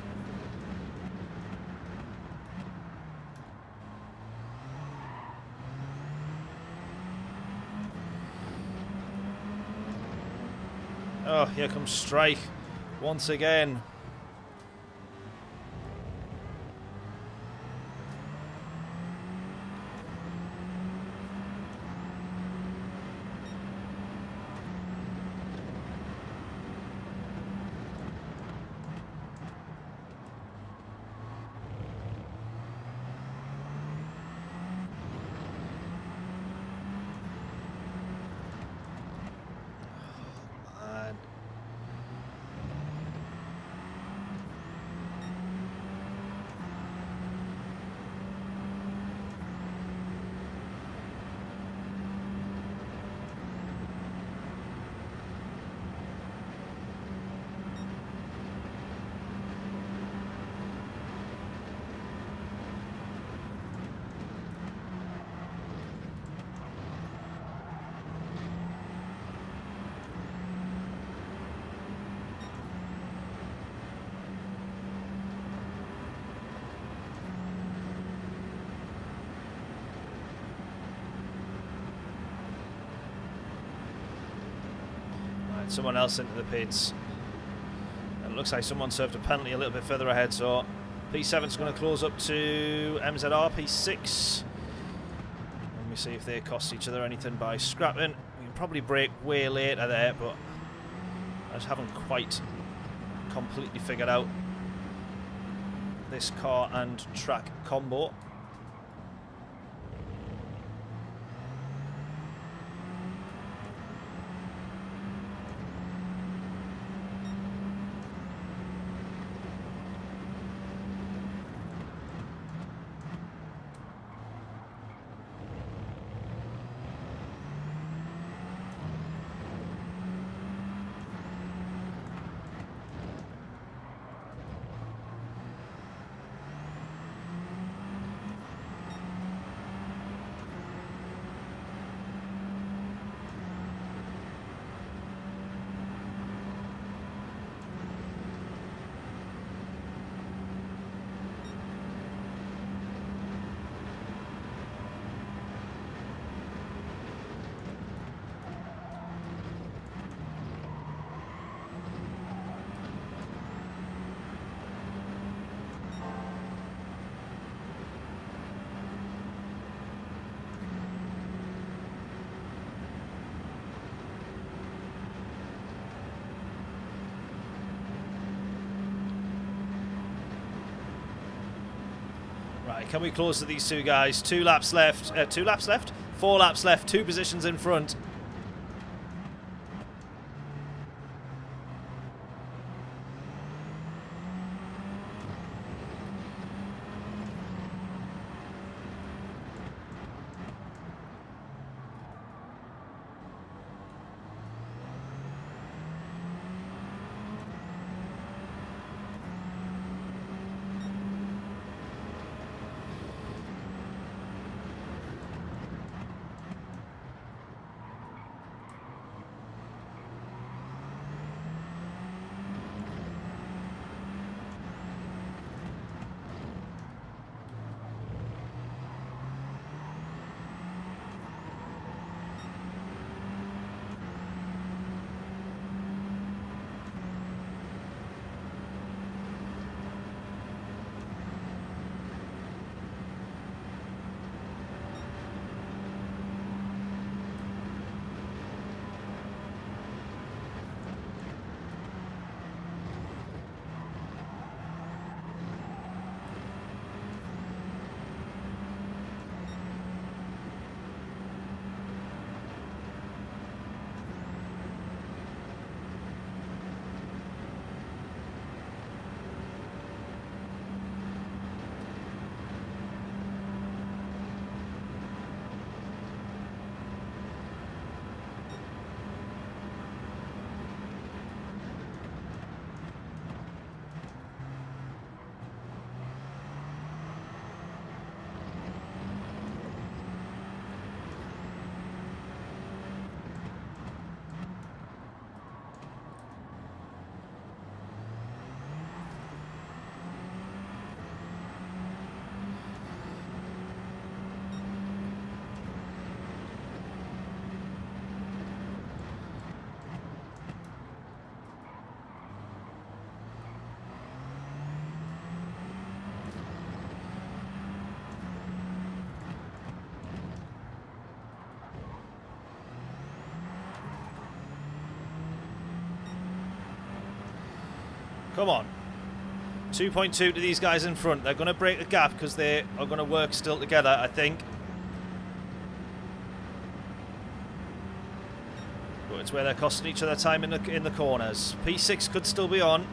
Oh, here comes Strike once again. Someone else into the pits. And it looks like someone served a penalty a little bit further ahead, so P7's going to close up to MZR, P6. Let me see if they cost each other anything by scrapping. We can probably break way later there, but I just haven't quite completely figured out this car and track combo. Right, can we close to these two guys? 2 laps left. 2 laps left? 4 laps left. 2 positions in front. Come on. 2.2 to these guys in front. They're going to break the gap because they are going to work still together, I think. But it's where they're costing each other time in the corners. P6 could still be on.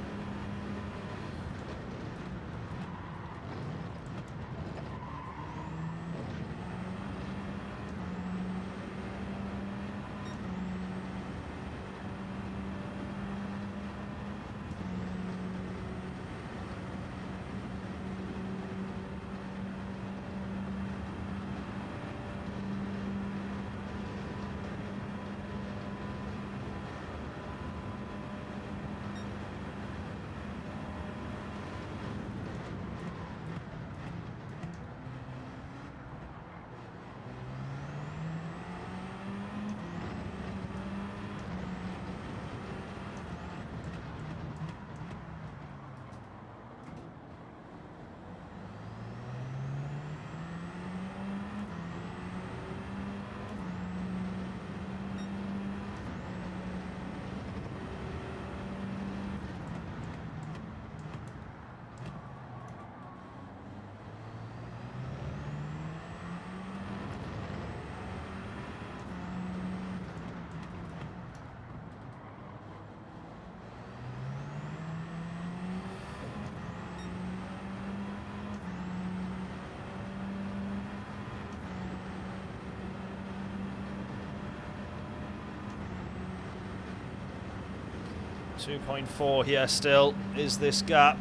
.4 here still is this gap.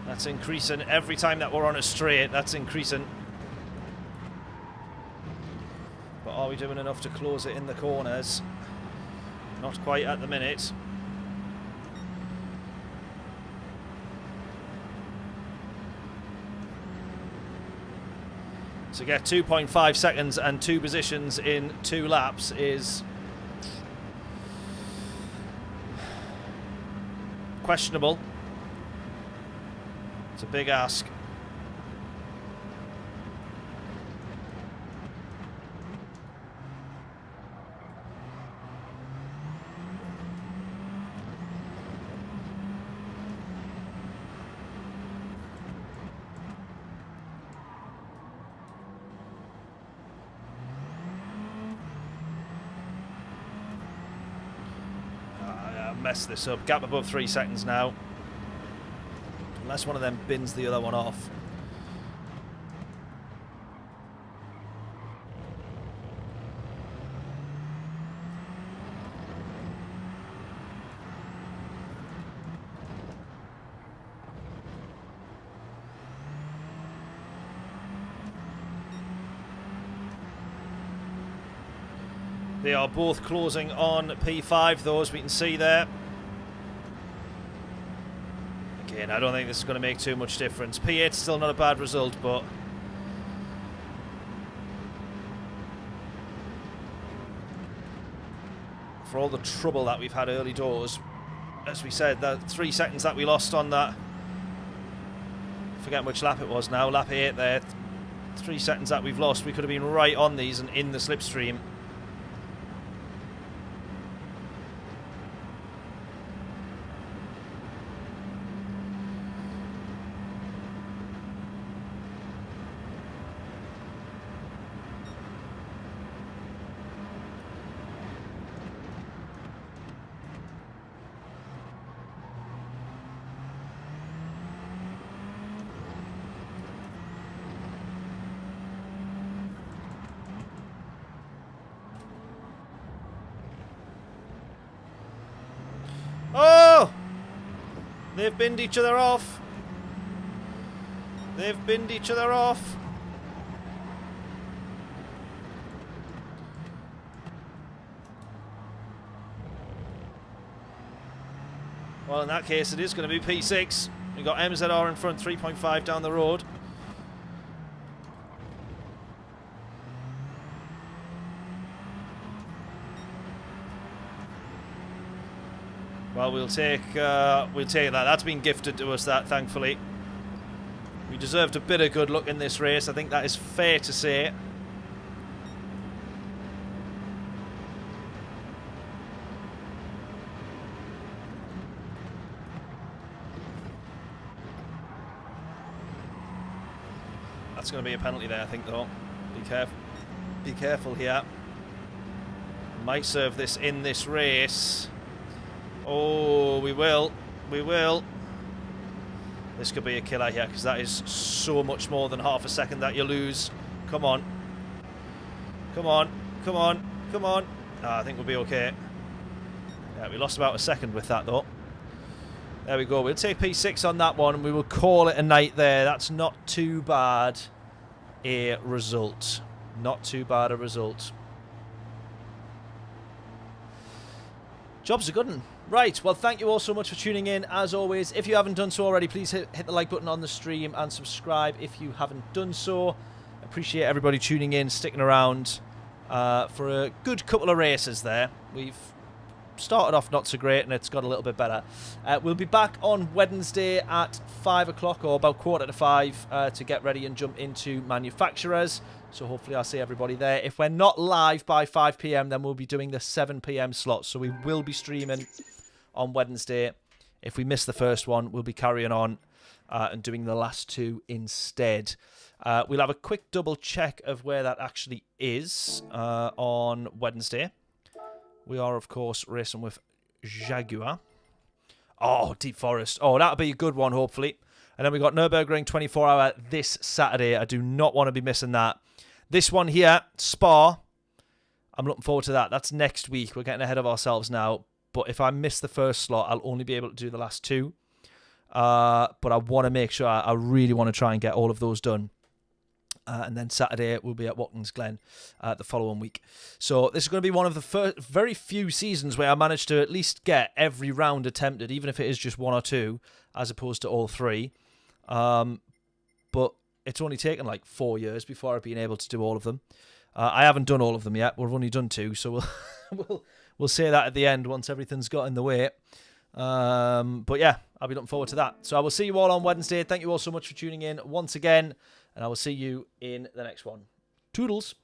That's increasing every time that we're on a straight. That's increasing. But are we doing enough to close it in the corners? Not quite at the minute. To get 2.5 seconds and 2 positions in 2 laps is questionable. It's a big ask. Mess this up. Gap above 3 seconds now. Unless one of them bins the other one off. They are both closing on P5, though, as we can see there. Again, I don't think this is going to make too much difference. P8's still not a bad result, but for all the trouble that we've had early doors, as we said, that 3 seconds that we lost on that, I forget which lap it was now, lap 8 there, 3 seconds that we've lost, we could have been right on these and in the slipstream. Oh! They've binned each other off. They've binned each other off. Well, in that case, it is going to be P6. We've got MZR in front, 3.5 down the road. Well, we'll take that. That's been gifted to us, that, thankfully. We deserved a bit of good luck in this race. I think that is fair to say. That's going to be a penalty there, I think, though. Be careful. Be careful here. Might serve this in this race. Oh, we will. We will. This could be a killer here, because that is so much more than half a second that you lose. Come on. Come on. Come on. Come on. I think we'll be okay. Yeah, we lost about a second with that, though. There we go. We'll take P6 on that one, and we will call it a night there. That's not too bad a result. Not too bad a result. Job's a good one. Right, well, thank you all so much for tuning in. As always, if you haven't done so already, please hit the like button on the stream and subscribe if you haven't done so. Appreciate everybody tuning in, sticking around for a good couple of races there. We've started off not so great, and it's got a little bit better. We'll be back on Wednesday at 5 o'clock, or about 4:45, to get ready and jump into manufacturers. So hopefully I'll see everybody there. If we're not live by 5 p.m, then we'll be doing the 7 p.m. slot. So we will be streaming on Wednesday. If we miss the first one, we'll be carrying on and doing the last two instead. We'll have a quick double check of where that actually is on Wednesday. We are, of course, racing with Jaguar. Oh, Deep Forest. Oh, that'll be a good one, hopefully. And then we got Nürburgring 24-hour this Saturday. I do not want to be missing that. This one here, Spa, I'm looking forward to that. That's next week. We're getting ahead of ourselves now. But if I miss the first slot, I'll only be able to do the last two. But I want to make sure, I really want to try and get all of those done. And then Saturday we'll be at Watkins Glen the following week. So this is going to be one of the very few seasons where I managed to at least get every round attempted, even if it is just one or two, as opposed to all three. But it's only taken like 4 years before I've been able to do all of them. I haven't done all of them yet. We've only done 2, so we'll say that at the end once everything's got in the way. But yeah, I'll be looking forward to that. So I will see you all on Wednesday. Thank you all so much for tuning in once again. And I will see you in the next one. Toodles.